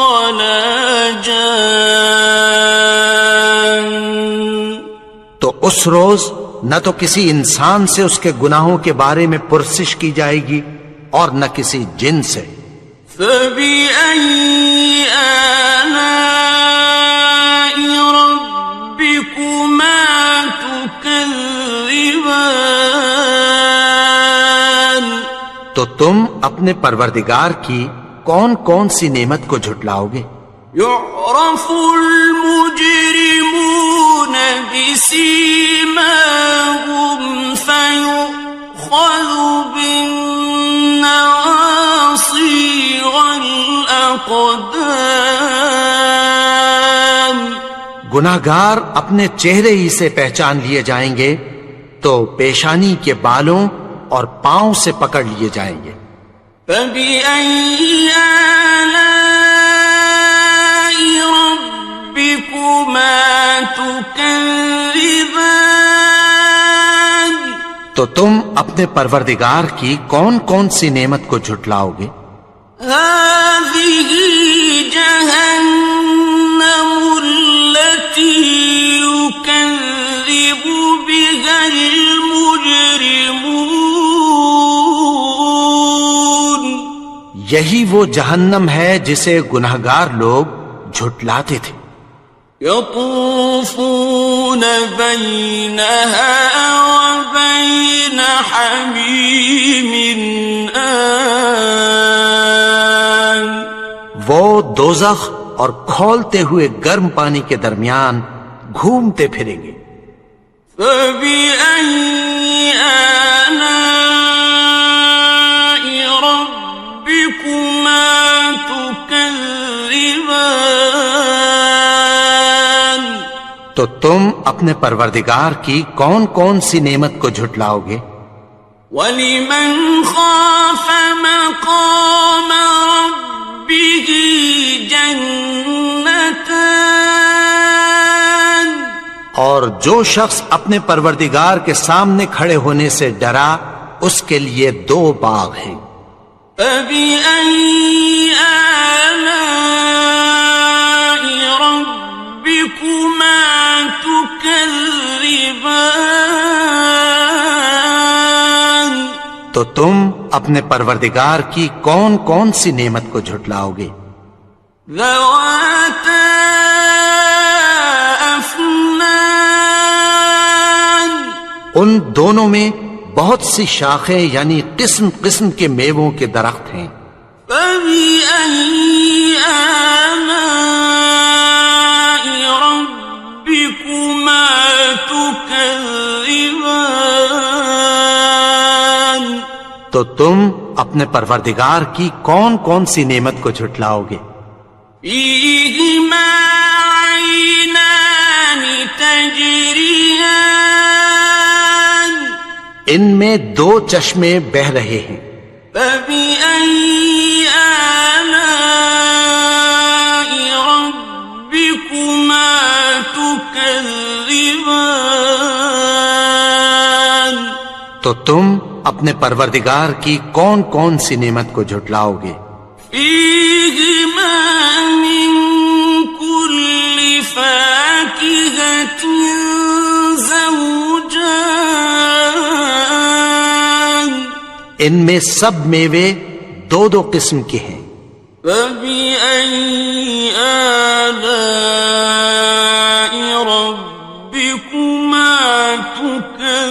Speaker 1: ولا جان
Speaker 2: تو اس روز نہ تو کسی انسان سے اس کے گناہوں کے بارے میں پرسش کی جائے گی اور نہ کسی جن سے۔
Speaker 1: فبأي آلاء ربكما تكذبان
Speaker 2: تو تم اپنے پروردگار کی کون کون سی نعمت کو جھٹلاؤ گے؟
Speaker 1: يعرف المجرمون بسيماهم فيؤخذ بالنواصي والأقدام
Speaker 2: گناہگار اپنے چہرے ہی سے پہچان لیے جائیں گے تو پیشانی کے بالوں اور پاؤں سے پکڑ لیے جائیں گے۔
Speaker 1: فَبِأَيِّ آلَاءِ رَبِّكُمَا تُكَذِّبَانِ؟
Speaker 2: تو تم اپنے پروردگار کی کون کون سی نعمت کو جھٹلاؤ گے؟
Speaker 1: هَٰذِهِ جَهَنَّمُ الَّتِي يُكَذِّبُ بِهَا الْمُجْرِمُونَ۔
Speaker 2: یہی وہ جہنم ہے جسے گناہگار لوگ جھٹلاتے تھے۔
Speaker 1: يطوفون بينها وبين حميم آن۔
Speaker 2: وہ دوزخ اور کھولتے ہوئے گرم پانی کے درمیان گھومتے پھریں گے۔
Speaker 1: فَبِأَيِّ آلَاءِ رَبِّكُمَا تُكَذِّبَانِ؟
Speaker 2: تو تم اپنے پروردگار کی کون کون سی نعمت کو جھٹلاؤ گے؟
Speaker 1: وَلِمَنْ خَافَ مَقَامَ رَبِّهِ جَنَّتَانِ؟
Speaker 2: اور جو شخص اپنے پروردگار کے سامنے کھڑے ہونے سے ڈرا اس کے لیے 2 باغ ہیں۔
Speaker 1: فَبِأَيِّ آلَاءِ رَبِّكُمَا تُكَذِّبَانِ؟
Speaker 2: تو تم اپنے پروردگار کی کون کون سی نعمت کو جھٹلاؤ گے؟
Speaker 1: ذَوَاتَا أَفْنَانٍ؟
Speaker 2: ان دونوں میں بہت سی شاخیں یعنی قسم قسم کے میووں کے درخت ہیں۔
Speaker 1: فَبِأَيِّ آلَاءِ رَبِّكُمَا تُكَذِّبَانِ؟
Speaker 2: تو تم اپنے پروردگار کی کون کون سی نعمت کو جھٹلاؤ گے؟
Speaker 1: فِيهِمَا عَيْنَانِ تَجْرِيَانِ؟
Speaker 2: ان میں 2 چشمے بہ رہے ہیں۔
Speaker 1: فَبِأَيِّ آلَاءِ رَبِّكُمَا تُكَذِّبَانِ؟
Speaker 2: تو تم اپنے پروردگار کی کون کون سی نعمت کو جھٹلاؤ گے؟
Speaker 1: فِيهِمَا مِن كُلِّ فَاكِهَةٍ زَوْجَانِ؟
Speaker 2: ان میں سب میوے 2 قسم کے ہیں۔
Speaker 1: فَبِأَيِّ آلَاءِ رَبِّكُمَا تُكَذِّبَانِ؟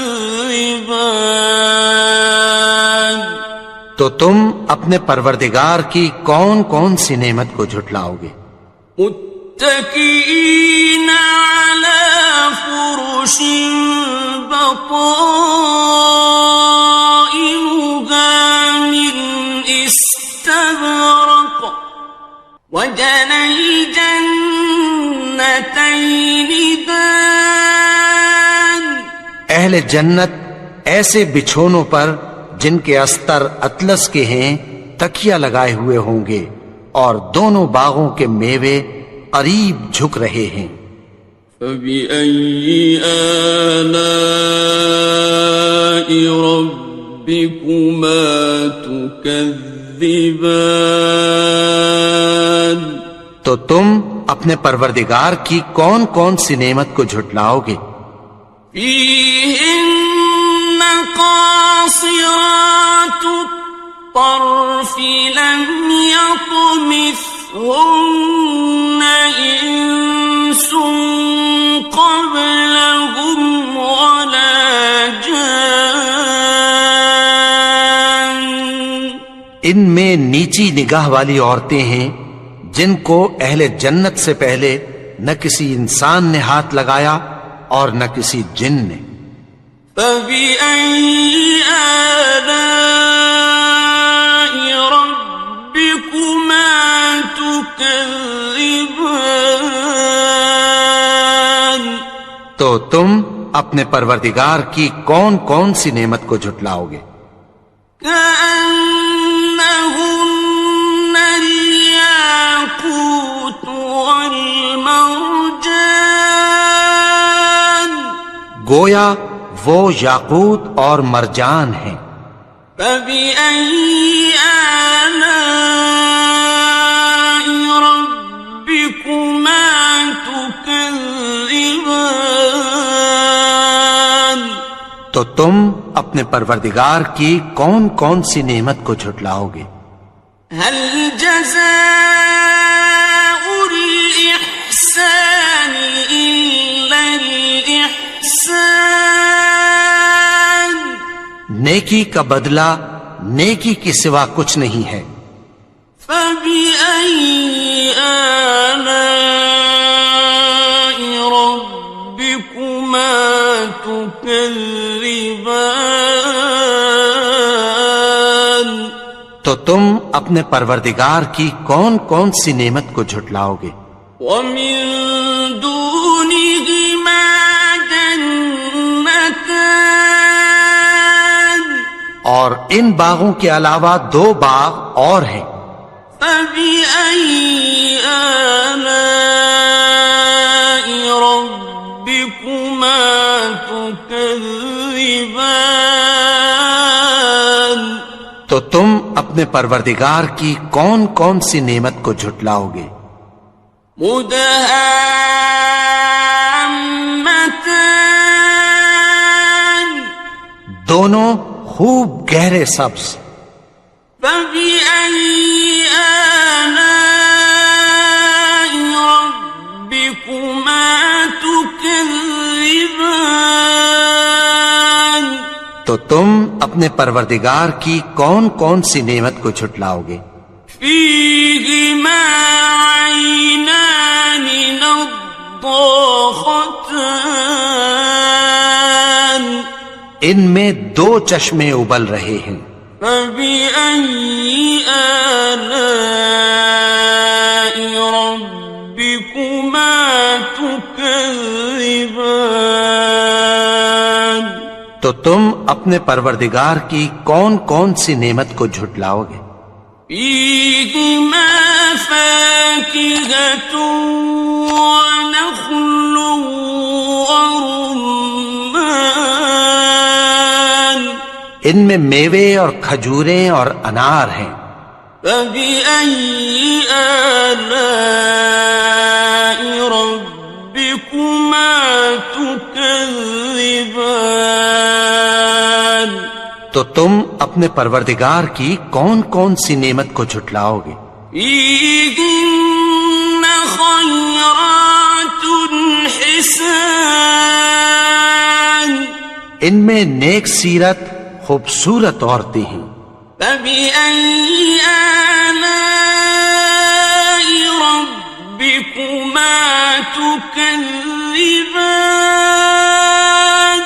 Speaker 2: تو تم اپنے پروردگار کی کون کون سی نعمت کو جھٹلاؤ گے؟
Speaker 1: متكئين على فرش بطائنها من استبرق وجنى الجنتين دان۔
Speaker 2: اہل جنت ایسے بچھونوں پر جن کے استر اطلس کے ہیں تکیہ لگائے ہوئے ہوں گے اور دونوں باغوں کے میوے قریب جھک رہے ہیں۔
Speaker 1: فَبِأَيِّ آلَاءِ رَبِّكُمَا تُكَذِّبَانِ؟
Speaker 2: تو تم اپنے پروردگار کی کون کون سی نعمت کو جھٹلاؤ گے؟
Speaker 1: فِيهِنَّ قَاصِرَاتُ الطَّرْفِ لَمْ يَطْمِثْهُنَّ إِنسٌ قَبْلَهُمْ وَلَا جَانٌّ۔
Speaker 2: ان میں نیچی نگاہ والی عورتیں ہیں جن کو اہل جنت سے پہلے نہ کسی انسان نے ہاتھ لگایا اور نہ کسی جن نے۔
Speaker 1: فَبِأَيِّ آلَاءِ رَبِّكُمَا تُكَذِّبَانِ؟
Speaker 2: تو تم اپنے پروردگار کی کون کون سی نعمت کو جھٹلاؤ گے؟
Speaker 1: كأنهن الياقوت والمرجان
Speaker 2: گویا وہ یاقوت اور مرجان ہیں۔
Speaker 1: فبأي آلاء ربكما تكذبان
Speaker 2: تو تم اپنے پروردگار کی کون کون سی نعمت کو جھٹلاؤ گے؟
Speaker 1: هل جزاء الإحسان إلا الإحسان
Speaker 2: نیکی کا بدلہ نیکی کے سوا کچھ نہیں ہے۔
Speaker 1: فبأي آلاء ربكما تكذبان
Speaker 2: تو تم اپنے پروردگار کی کون کون سی نعمت کو جھٹلاؤ گے؟
Speaker 1: ومن دونهما جنتان
Speaker 2: اور ان باغوں کے علاوہ دو باغ اور ہیں۔
Speaker 1: فبأي آلاء ربكما تكذبان
Speaker 2: تو تم اپنے پروردگار کی کون کون سی نعمت کو جھٹلاؤ گے؟
Speaker 1: مدهامتان
Speaker 2: دونوں خوب گہرے سبز۔
Speaker 1: فبأي آلاء ربكما تكذبان
Speaker 2: تو تم اپنے پروردگار کی کون کون سی نعمت کو جھٹلاؤ گے؟
Speaker 1: فيهما عينان نضاختان
Speaker 2: ان میں دو چشمے ابل رہے ہیں۔
Speaker 1: فبأي آلاء ربكما تكذبان
Speaker 2: تو تم اپنے پروردگار کی کون کون سی نعمت کو جھٹلاؤ گے؟
Speaker 1: فيهما فاكهة ونخل ورمان
Speaker 2: ان میں میوے اور کھجوریں اور انار ہیں۔
Speaker 1: فبأي آلاء ربكما تكذبان
Speaker 2: تو تم اپنے پروردگار کی کون کون سی نعمت کو جھٹلاؤ گے؟
Speaker 1: فيهن خيرات حسان
Speaker 2: ان میں نیک سیرت خوبصورت عورتیں ہیں۔
Speaker 1: فبأي آلاء ربكما تكذبان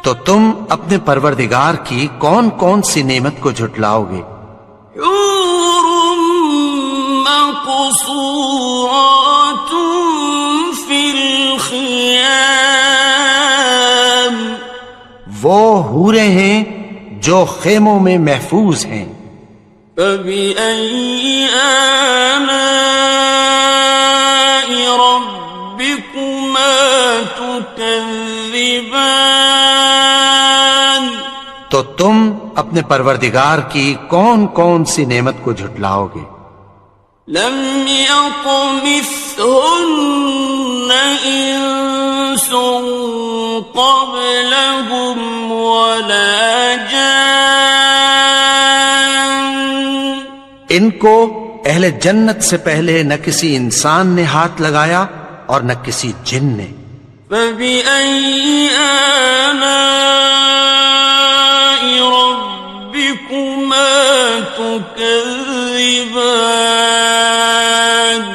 Speaker 2: تو تم اپنے پروردگار کی کون کون سی نعمت کو جھٹلاؤ گے؟
Speaker 1: حور مقصورات في الخيام
Speaker 2: وہ حوریں ہیں جو خیموں میں محفوظ ہیں۔
Speaker 1: فبأي آلاء ربكما تكذبان
Speaker 2: تو تم اپنے پروردگار کی کون کون سی نعمت کو جھٹلاؤ گے؟
Speaker 1: لم يطمثهن إنس قبلهم ولا جان
Speaker 2: ان کو اہل جنت سے پہلے نہ کسی انسان نے ہاتھ لگایا اور نہ کسی جن نے۔
Speaker 1: فبأي آلاء ربكما تكذبان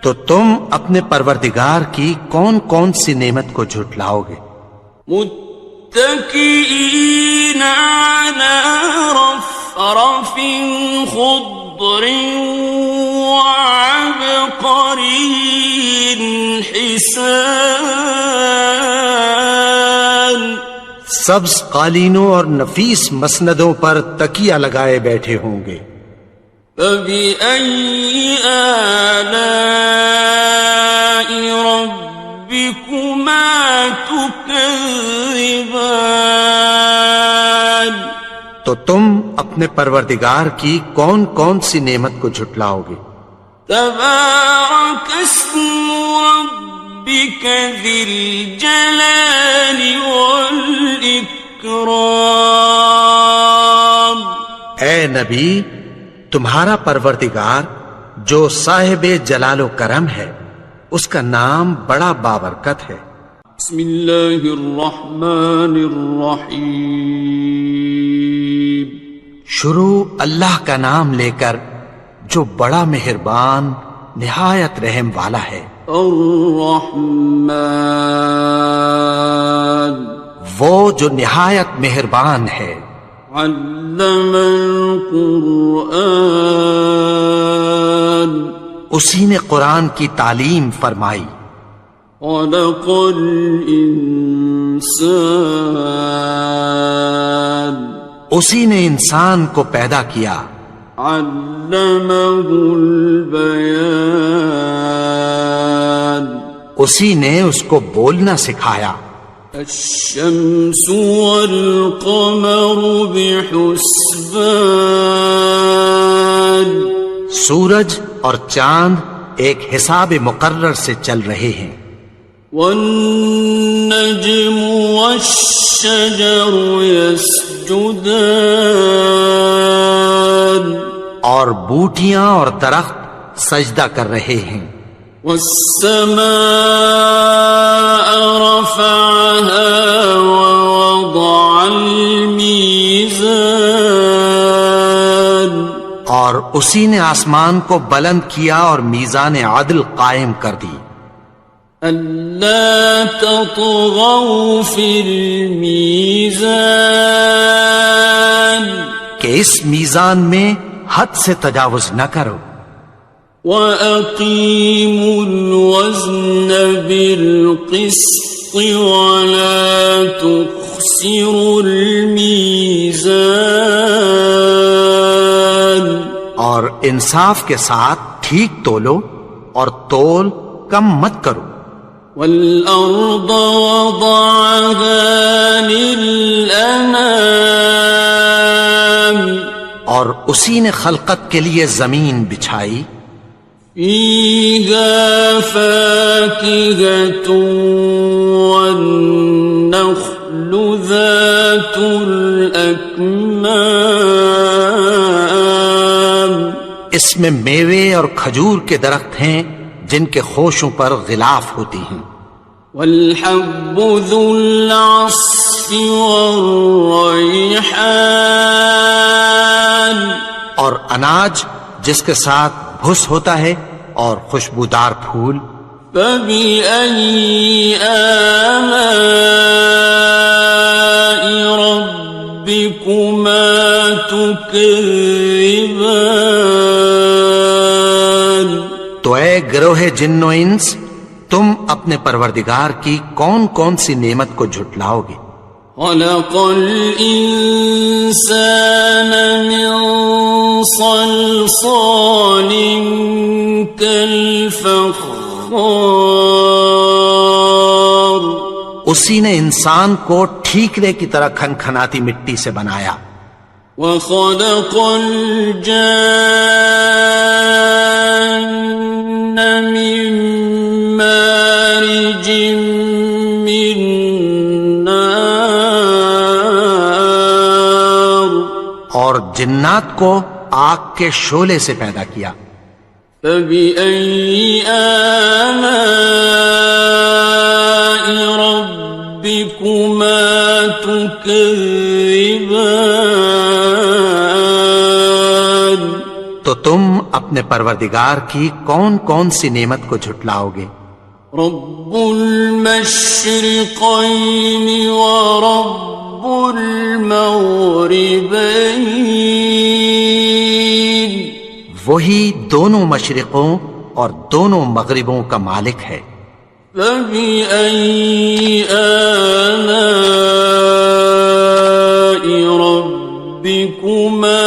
Speaker 2: تو تم اپنے پروردگار کی کون کون سی نعمت کو جھٹلاؤ گے؟
Speaker 1: متكئين على رفرف خضر وعبقري حسان
Speaker 2: سبز قالینوں اور نفیس مسندوں پر تکیہ لگائے بیٹھے ہوں گے.
Speaker 1: فَبِأَيِّ آلَاءِ رَبِّكُمَا تُكَذِّبَانِ.
Speaker 2: تو تم اپنے پروردگار کی کون کون سی نعمت کو جھٹلاؤ گے؟
Speaker 1: تبارک اسم ربک ذی الجلال والاکرام.
Speaker 2: اے نبی، تمہارا پروردگار جو صاحب جلال و کرم ہے، اس کا نام بڑا بابرکت ہے.
Speaker 1: بسم اللہ الرحمن الرحیم.
Speaker 2: شروع اللہ کا نام لے کر جو بڑا مہربان نہایت رحم والا ہے.
Speaker 1: الرحمن،
Speaker 2: وہ جو نہایت مہربان ہے.
Speaker 1: علم القرآن،
Speaker 2: اسی نے قرآن کی تعلیم فرمائی.
Speaker 1: خلق الانسان،
Speaker 2: اسی نے انسان کو پیدا کیا.
Speaker 1: علمہ البیان،
Speaker 2: اسی نے اس کو بولنا سکھایا.
Speaker 1: الشمس والقمر بحسبان،
Speaker 2: سورج اور چاند ایک حساب مقرر سے چل رہے ہیں.
Speaker 1: والنجم والشجر يسجدان،
Speaker 2: اور بوٹیاں اور درخت سجدہ کر رہے ہیں.
Speaker 1: والسماء رفعها ووضع الميزان،
Speaker 2: اور اسی نے آسمان کو بلند کیا اور میزان عدل قائم کر دی.
Speaker 1: ألا تطغوا في الميزان،
Speaker 2: کہ اس میزان میں حد سے تجاوز نہ کرو.
Speaker 1: وَأَقِيمُوا الْوَزْنَ بِالْقِسْطِ وَلَا تُخْسِرُوا الْمِيزَانَ،
Speaker 2: اور انصاف کے ساتھ ٹھیک تولو اور تول کم مت کرو.
Speaker 1: وَالْأَرْضَ وَضَعَهَا لِلْأَنَامِ،
Speaker 2: اور اسی نے خلقت کے لیے زمین بچھائی.
Speaker 1: فِيهَا فَاكِهَةٌ وَالنَّخْلُ ذَاتُ الْأَكْمَامِ،
Speaker 2: اس میں میوے اور کھجور کے درخت ہیں جن کے خوشوں پر غلاف ہوتی ہیں.
Speaker 1: وَالْحَبُّ ذُو الْعَصْفِ وَالرَّيْحَانِ،
Speaker 2: اور اناج جس کے ساتھ بھس ہوتا ہے اور خوشبودار پھول.
Speaker 1: فَبِأَيِّ آلَاءِ رَبِّكُمَا تُكَذِّبَانِ.
Speaker 2: تو اے گروہ جن و انس، تم اپنے پروردگار کی کون کون سی نعمت کو جھٹلاؤ گے؟
Speaker 1: خلق الإنسان من صلصال كالفخار،
Speaker 2: اسی نے انسان کو ٹھیکرے کی طرح کھنکھناتی مٹی سے بنایا.
Speaker 1: وخلق الجان من مارج من نار،
Speaker 2: اور جنات کو آگ کے شعلے سے پیدا کیا.
Speaker 1: فبأي آلاء ربكما تكذبان.
Speaker 2: تو تم اپنے پروردگار کی کون کون سی نعمت کو جھٹلاؤ گے؟
Speaker 1: رب المشرقين ورب المغربين،
Speaker 2: وہی دونوں مشرقوں اور دونوں مغربوں کا مالک ہے.
Speaker 1: فبأي آلاء ربكما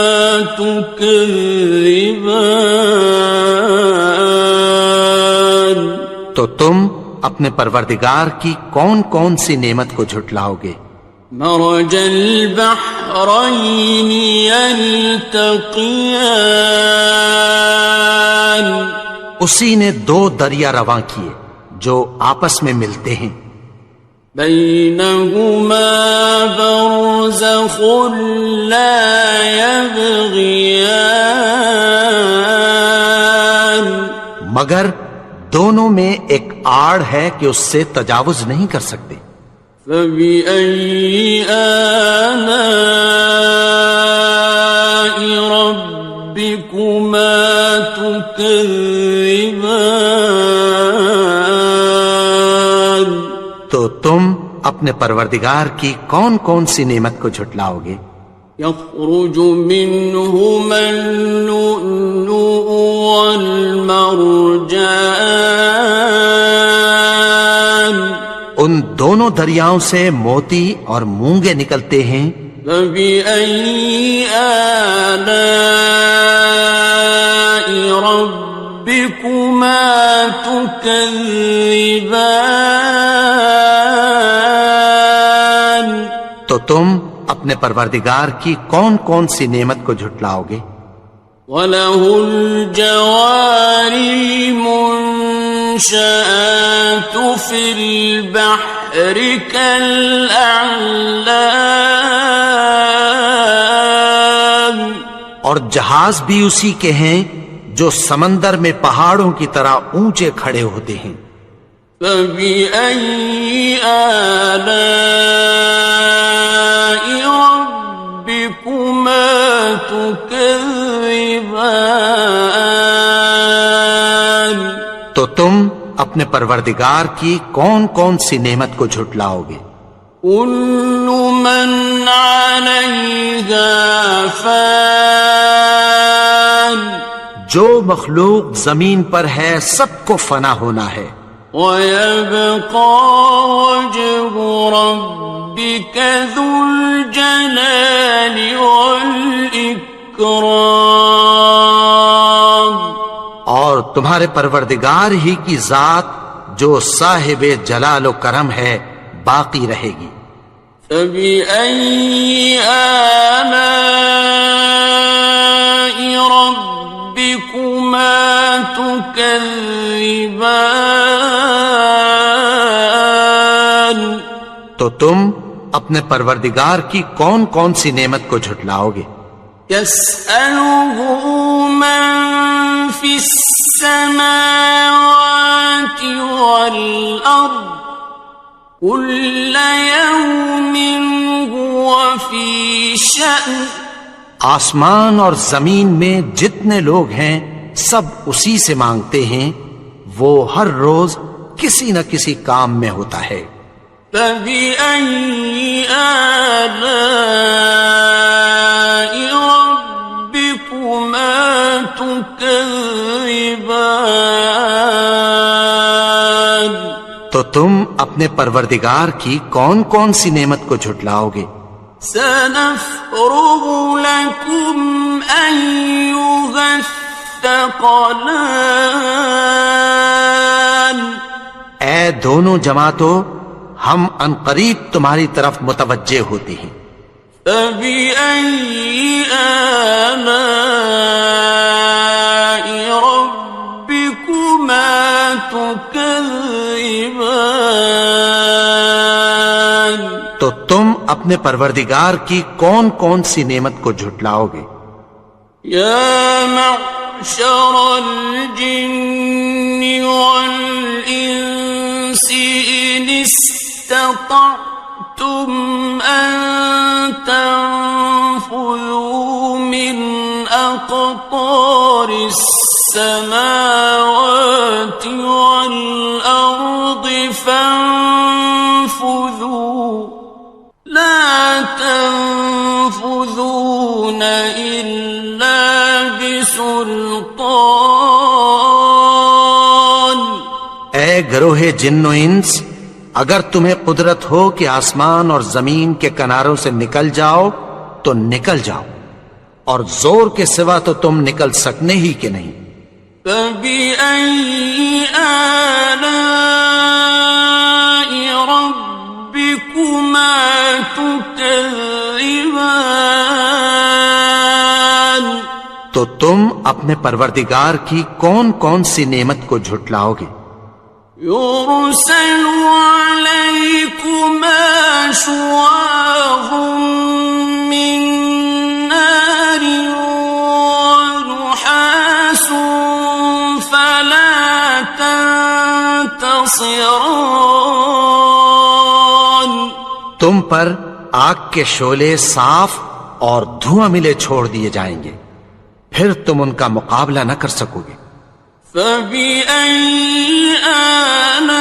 Speaker 1: تكذبان؟
Speaker 2: تو تم اپنے پروردگار کی کون کون سی نعمت کو جھٹلاؤ گے؟
Speaker 1: مرج البحرين يلتقيان،
Speaker 2: اسی نے دو دریا رواں کیے جو آپس میں ملتے ہیں،
Speaker 1: بينهما برزخ لا يبغيان،
Speaker 2: مگر دونوں میں ایک آڑ ہے کہ اس سے تجاوز نہیں کر سکتے۔
Speaker 1: فبأي آلاء ربكما تكذبان؟
Speaker 2: تو تم اپنے پروردگار کی کون کون سی نعمت کو جھٹلاؤ گے؟
Speaker 1: يخرج منهما اللؤلؤ والمرجان،
Speaker 2: ان دونوں دریاؤں سے موتی اور مونگے نکلتے ہیں۔
Speaker 1: فبأي آلاء ربكما تكذبان؟
Speaker 2: تو تم اپنے پروردگار کی کون کون سی نعمت کو جھٹلاؤ گے؟
Speaker 1: وَلَهُ الْجَوَارِ الْمُنشَآتُ فِي الْبَحْرِ كَالْأَعْلَامِ،
Speaker 2: اور جہاز بھی اسی کے ہیں جو سمندر میں پہاڑوں کی طرح اونچے کھڑے ہوتے ہیں۔
Speaker 1: فَبِأَيِّ آلَاءِ رَبِّكُمَا تُكَذِّبَانِ؟
Speaker 2: تو تم اپنے پروردگار کی کون کون سی نعمت کو جھٹلاؤ گے؟
Speaker 1: كُلُّ مَنْ عَلَيْهَا فَانٍ،
Speaker 2: جو مخلوق زمین پر ہے سب کو فنا ہونا ہے،
Speaker 1: وَيَبْقَى وَجْهُ رَبِّكَ ذُو الْجَلَالِ وَالْإِكْرَامِ،
Speaker 2: اور تمہارے پروردگار ہی کی ذات جو صاحب جلال و کرم ہے باقی رہے گی۔
Speaker 1: فَبِأَيِّ آلَاءِ رَبِّكُمَا تُكَذِّبَانِ؟
Speaker 2: تو تم اپنے پروردگار کی کون کون سی نعمت کو جھٹلاؤ گے؟
Speaker 1: يَسْأَلُهُ مَن فِي السَّمَاوَاتِ وَالْأَرْضِ كُلَّ يَوْمٍ هُوَ فِي شَأْنٍ،
Speaker 2: آسمان اور زمین میں جتنے لوگ ہیں سب اسی سے مانگتے ہیں، وہ ہر روز کسی نہ کسی کام میں ہوتا ہے۔
Speaker 1: فَبِأَيِّ آلَاءِ رَبِّكُمَا تُكَذِّبَانِ؟
Speaker 2: تو تم اپنے پروردگار کی کون کون سی نعمت کو جھٹلاؤ گے؟
Speaker 1: سَنَفْرُغُ لَكُمْ أَيُّهَ الثَّقَلَانِ،
Speaker 2: اے دونوں جماعتوں، ہم عنقریب تمہاری طرف متوجہ ہوتے ہیں۔
Speaker 1: فَبِأَيِّ آلَاءِ رَبِّكُمَا تُكَذِّبَانِ؟
Speaker 2: تو تم اپنے پروردگار کی کون کون سی نعمت کو جھٹلاؤ گے؟
Speaker 1: يَا مَعْشَرَ الْجِنِّ وَالْإِنسِ إِنِ اسْتَطَعْتُمْ أَن تَنفُذُوا مِنْ أَقْطَارِ السَّمَاوَاتِ وَالْأَرْضِ فَانفُذُوا لَا تَنفُذُونَ إِلَّا بِسُلْطَانٍ۔
Speaker 2: اے گروہ جن و انس، اگر تمہیں قدرت ہو کہ آسمان اور زمین کے کناروں سے نکل جاؤ تو نکل جاؤ، اور زور کے سوا تو تم نکل سکنے ہی کہ نہیں۔
Speaker 1: فَبِأَيِّ آلَاءِ رَبِّكُمَا تُكَذِّبَانِ،
Speaker 2: تو تم اپنے پروردگار کی کون کون سی نعمت کو جھٹلاؤ گے؟
Speaker 1: يُرْسَلُ عَلَيْكُمَا شُوَاظٌ مِّن نَّارٍ وَنُحَاسٌ فَلَا تَنتَصِرَانِ،
Speaker 2: تم پر آگ کے شعلے صاف اور دھواں ملے چھوڑ دیے جائیں گے، پھر تم ان کا مقابلہ نہ کر سکو گے۔
Speaker 1: فَبِأَيِّ آلَاءِ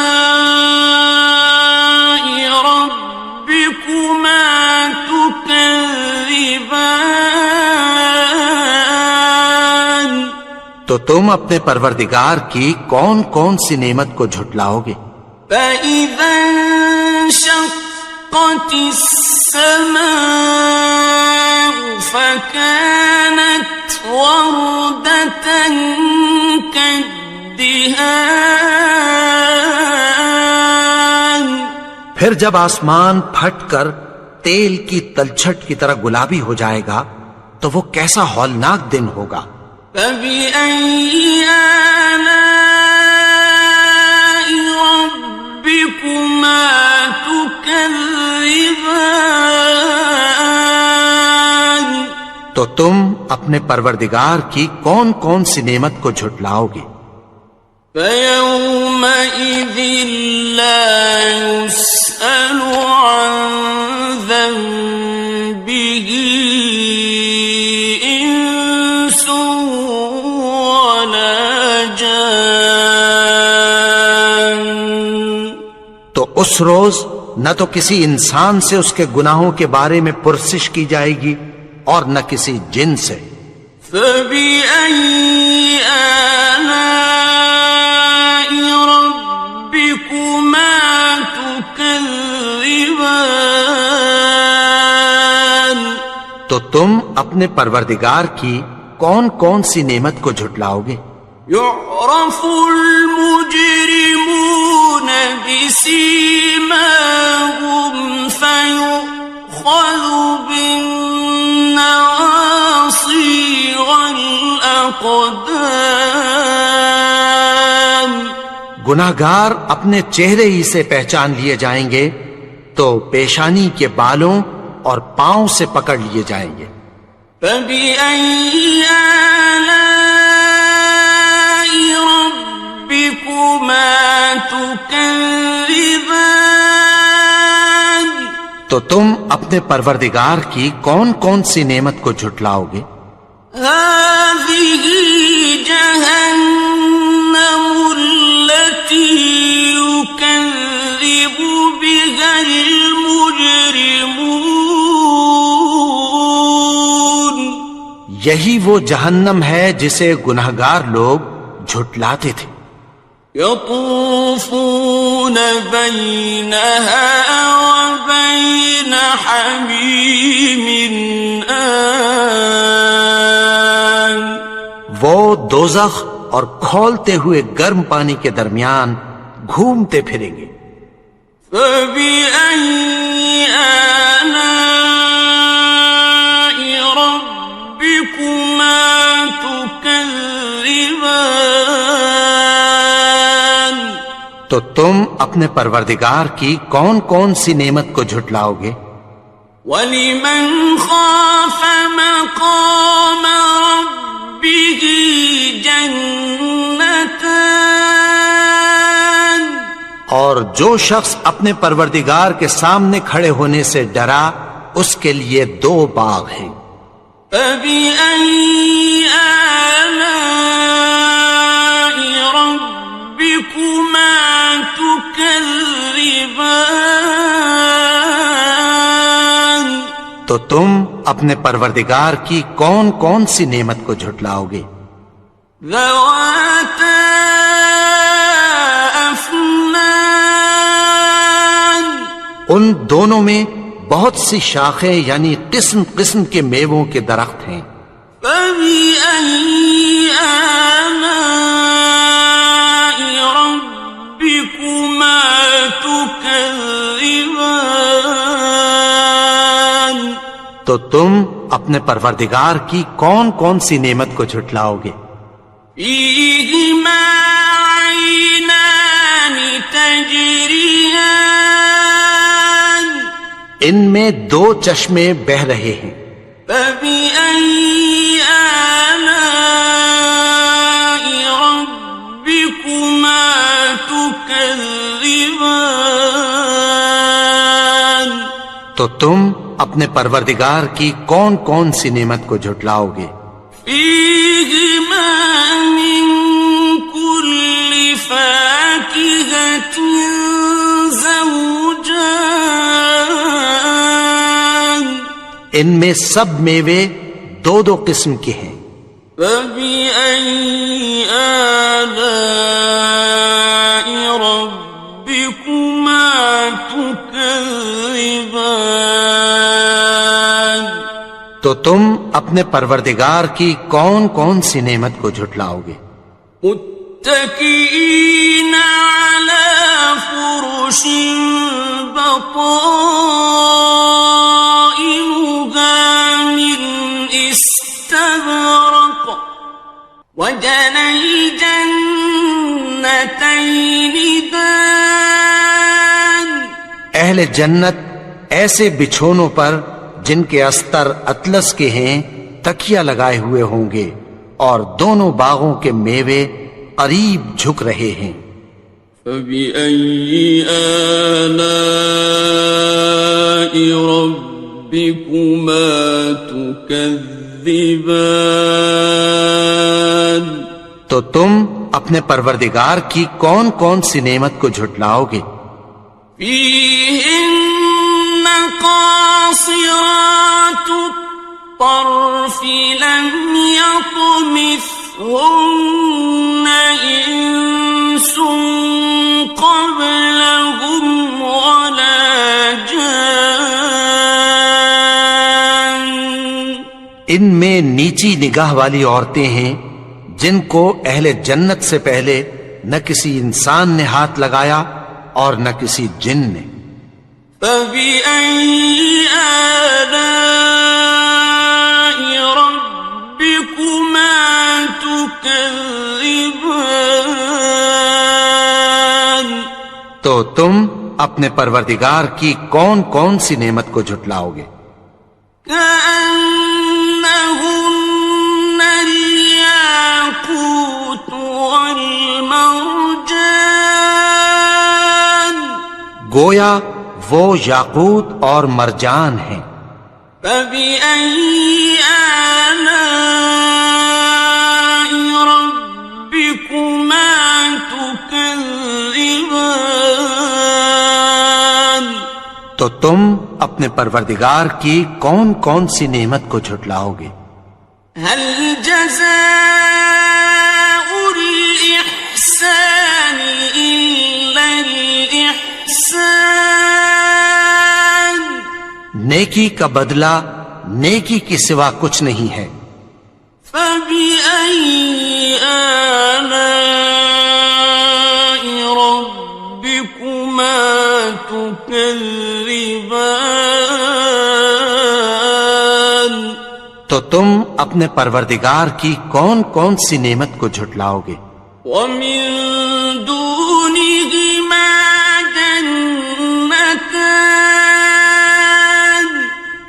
Speaker 1: رَبِّكُمَا تُكَذِّبَانِ،
Speaker 2: تو تم اپنے پروردگار کی کون کون سی نعمت کو جھٹلاؤ گے؟
Speaker 1: فَإِذَا انشَقَّتِ السَّمَاءُ فَكَانَتْ وَرْدَةً كَالدِّهَانِ،
Speaker 2: پھر جب آسمان پھٹ کر تیل کی تلچھٹ کی طرح گلابی ہو جائے گا تو وہ کیسا ہولناک دن ہوگا۔
Speaker 1: فَبِأَيِّ آلَاءِ رَبِّكُمَا تُكَذِّبَانِ،
Speaker 2: تو تم اپنے پروردگار کی کون کون سی نعمت کو جھٹلاؤ گے؟
Speaker 1: فَيَوْمَئِذٍ لَا يُسْأَلُ عَن ذَنبِهِ إِنسٌ وَلَا جَانٌّ،
Speaker 2: تو اس روز نہ تو کسی انسان سے اس کے گناہوں کے بارے میں پرسش کی جائے گی اور نہ کسی جن سے۔
Speaker 1: فَبِأَيِّ آلَاءِ رَبِّكُمَا تُكَذِّبَانِ،
Speaker 2: تو تم اپنے پروردگار کی کون کون سی نعمت کو جھٹلاؤ گے؟
Speaker 1: يُعْرَفُ الْمُجْرِمُونَ بِسِيمَاهُمْ فَيُؤْخَذُ بِالنَّوَاصِي وَالْأَقْدَامِ،
Speaker 2: گناہگار اپنے چہرے ہی سے پہچان لیے جائیں گے تو پیشانی کے بالوں اور پاؤں سے پکڑ لیے جائیں گے۔
Speaker 1: فَبِأَيِّ آلَاءِ رَبِّكُمَا تُكَذِّبَانِ،
Speaker 2: تو تم اپنے پروردگار کی کون کون سی نعمت کو جھٹلاؤ گے؟
Speaker 1: هَٰذِهِ جَهَنَّمُ الَّتِي يُكَذِّبُ بِهَا الْمُجْرِمُونَ،
Speaker 2: یہی وہ جہنم ہے جسے گناہگار لوگ جھٹلاتے تھے۔
Speaker 1: يَطُوفُونَ بَيْنَهَا وَبَيْنَ حَمِيمٍ آنٍ،
Speaker 2: وہ دوزخ اور کھولتے ہوئے گرم پانی کے درمیان گھومتے پھریں گے۔
Speaker 1: فَبِأَيِّ آلَاءِ رَبِّكُمَا تُكَذِّبَانِ،
Speaker 2: تو تم اپنے پروردگار کی کون کون سی نعمت کو جھٹلاؤ گے؟
Speaker 1: وَلِمَنْ خَافَ مَقَامَ رَبِّهِ جَنَّتَانِ،
Speaker 2: اور جو شخص اپنے پروردگار کے سامنے کھڑے ہونے سے ڈرا اس کے لیے 2 باغ ہیں۔
Speaker 1: فَبِأَيِّ آلَاءِ رَبِّكُمَا تُكَذِّبَانِ،
Speaker 2: تو تم اپنے پروردگار کی کون کون سی نعمت کو جھٹلاؤ گے؟
Speaker 1: ذَوَاتَا أَفْنَانٍ أكنان
Speaker 2: ان دونوں میں بہت سی شاخیں یعنی قسم قسم کے میووں کے درخت ہیں.
Speaker 1: فبأي آلاء ربكما تكذبان
Speaker 2: تو تم اپنے پروردگار کی کون کون سی نعمت کو جھٹلاؤ گے؟
Speaker 1: فيهما عينان تجريان
Speaker 2: ان میں دو چشمے بہ رہے ہیں.
Speaker 1: فبأي آلاء ربكما تكذبان
Speaker 2: تو تم اپنے پروردگار کی کون کون سی نعمت کو جھٹلاؤ گے؟
Speaker 1: فيهما من كل فاكهة زوجان
Speaker 2: ان میں سب میوے دو دو قسم کے ہیں.
Speaker 1: فبأي آلاء ربكما تكذبان
Speaker 2: تو تم اپنے پروردگار کی کون کون سی نعمت کو جھٹلاؤ گے؟
Speaker 1: متكئين على فرش بطائنها من استبرق وجنى الجنتين دان
Speaker 2: اہل جنت ایسے بچھونوں پر جن کے استر اطلس کے ہیں تکیہ لگائے ہوئے ہوں گے اور دونوں باغوں کے میوے قریب جھک رہے ہیں.
Speaker 1: فبأي آلاء ربكما تكذبان
Speaker 2: تو تم اپنے پروردگار کی کون کون سی نعمت کو جھٹلاؤ گے؟
Speaker 1: فيهن قاصرات الطرف لم يطمثهن إنس قبلهم ولا جان
Speaker 2: ان میں نیچی نگاہ والی عورتیں ہیں جن کو اہل جنت سے پہلے نہ کسی انسان نے ہاتھ لگایا اور نہ کسی جن نے.
Speaker 1: فبأي آلاء ربكما تكذبان
Speaker 2: تو تم اپنے پروردگار کی کون کون سی نعمت کو جھٹلاؤ گے؟
Speaker 1: كأنهن الياقوت والمرجان
Speaker 2: گویا وہ یاقوت اور مرجان ہیں.
Speaker 1: فبأي آلاء ربكما تكذبان
Speaker 2: تو تم اپنے پروردگار کی کون کون سی نعمت کو جھٹلاؤ گے؟
Speaker 1: هل جزاء الإحسان إلا الإحسان
Speaker 2: نیکی کا بدلہ نیکی کے سوا کچھ نہیں ہے.
Speaker 1: فبأي آلاء ربكما تكذبان
Speaker 2: تو تم اپنے پروردگار کی کون کون سی نعمت کو جھٹلاؤ گے؟
Speaker 1: ومن دونهما جنتان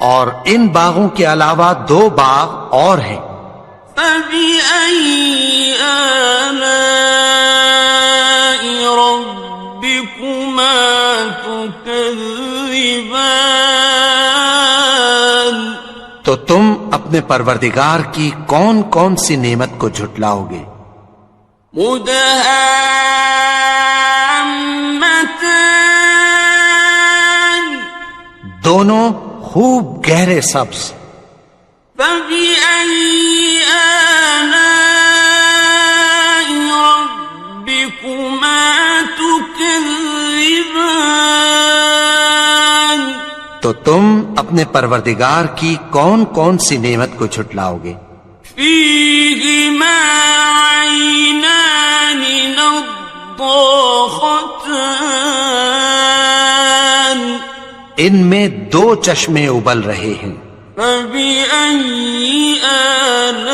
Speaker 2: اور ان باغوں کے علاوہ دو باغ اور ہیں.
Speaker 1: فبأي آلاء ربكما تكذبان
Speaker 2: تو تم اپنے پروردگار کی کون کون سی نعمت کو جھٹلاؤ گے؟
Speaker 1: مدهامتان
Speaker 2: دونوں خوب گہرے سبز.
Speaker 1: فبأي آلاء ربكما تكذبان
Speaker 2: تو تم اپنے پروردگار کی کون کون سی نعمت کو جھٹلاؤ گے؟
Speaker 1: فيهما عينان نضاختان
Speaker 2: ان میں دو چشمے ابل رہے ہیں،
Speaker 1: فبأي آلاء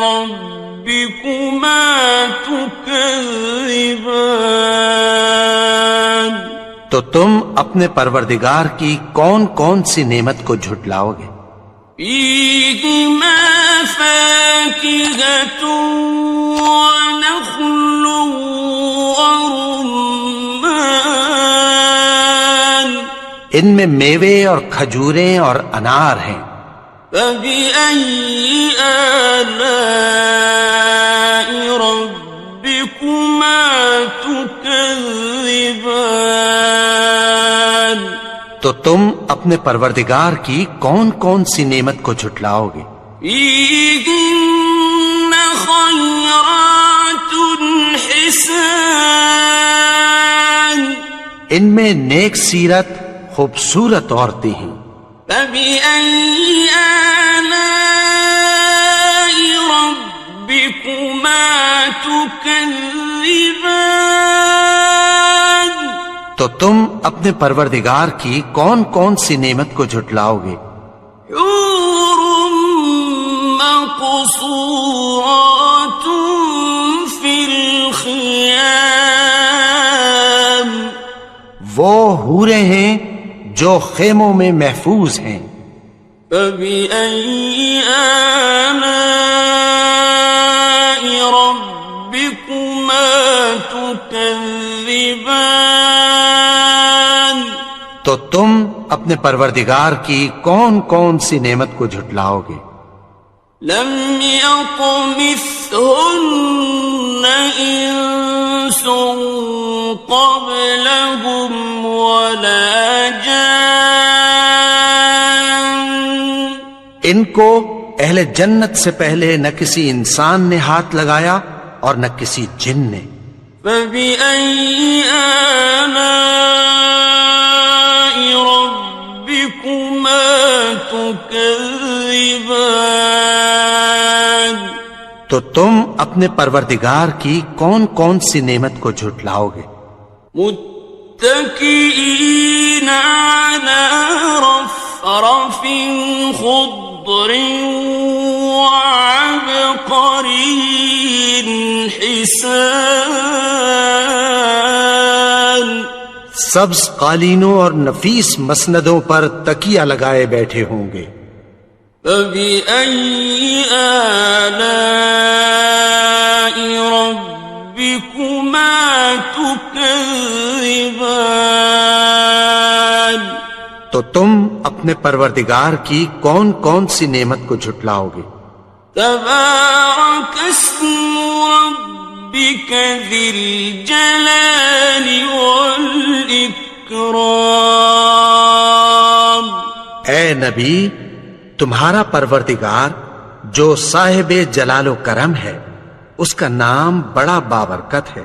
Speaker 1: ربكما تكذبان
Speaker 2: تو تم اپنے پروردگار کی کون کون سی نعمت کو جھٹلاؤ گے؟
Speaker 1: فيهما فاكهة ونخل ورمان
Speaker 2: ان میں میوے اور کھجوریں اور انار ہیں،
Speaker 1: فبأي آلاء ربكما تكذبان
Speaker 2: تو تم اپنے پروردگار کی کون کون سی نعمت کو جھٹلاؤ گے؟
Speaker 1: فيهن خيرات حسان
Speaker 2: ان میں نیک سیرت خوبصورت عورتیں ہیں،
Speaker 1: فبأي آلاء ربكما تكذبان
Speaker 2: تو تم اپنے پروردگار کی کون کون سی نعمت کو جھٹلاؤ گے؟
Speaker 1: حور مقصورات في الخيام
Speaker 2: وہ حوریں ہیں جو خیموں میں محفوظ ہیں،
Speaker 1: فبأي آلاء ربكما تكذبان
Speaker 2: تو تم اپنے پروردگار کی کون کون سی نعمت کو جھٹلاؤ گے؟
Speaker 1: لم يطمثهن إنس قبلهم ولا جان
Speaker 2: ان کو اہل جنت سے پہلے نہ کسی انسان نے ہاتھ لگایا اور نہ کسی جن نے،
Speaker 1: فبأي آلاء ربكما تكذبان
Speaker 2: تو تم اپنے پروردگار کی کون کون سی نعمت کو جھٹلاؤ گے؟
Speaker 1: متكئين على رفرف خضر وعبقري حسان
Speaker 2: سبز قالینوں اور نفیس مسندوں پر تکیہ لگائے بیٹھے ہوں گے،
Speaker 1: فبأي آلاء ربكما تكذبان
Speaker 2: تو تم اپنے پروردگار کی کون کون سی نعمت کو جھٹلاؤ گے؟
Speaker 1: تبارك اسم ربك ذي الجلال والإكرام
Speaker 2: اے نبی، تمہارا پروردگار جو صاحب جلال و کرم ہے، اس کا نام بڑا بابرکت ہے۔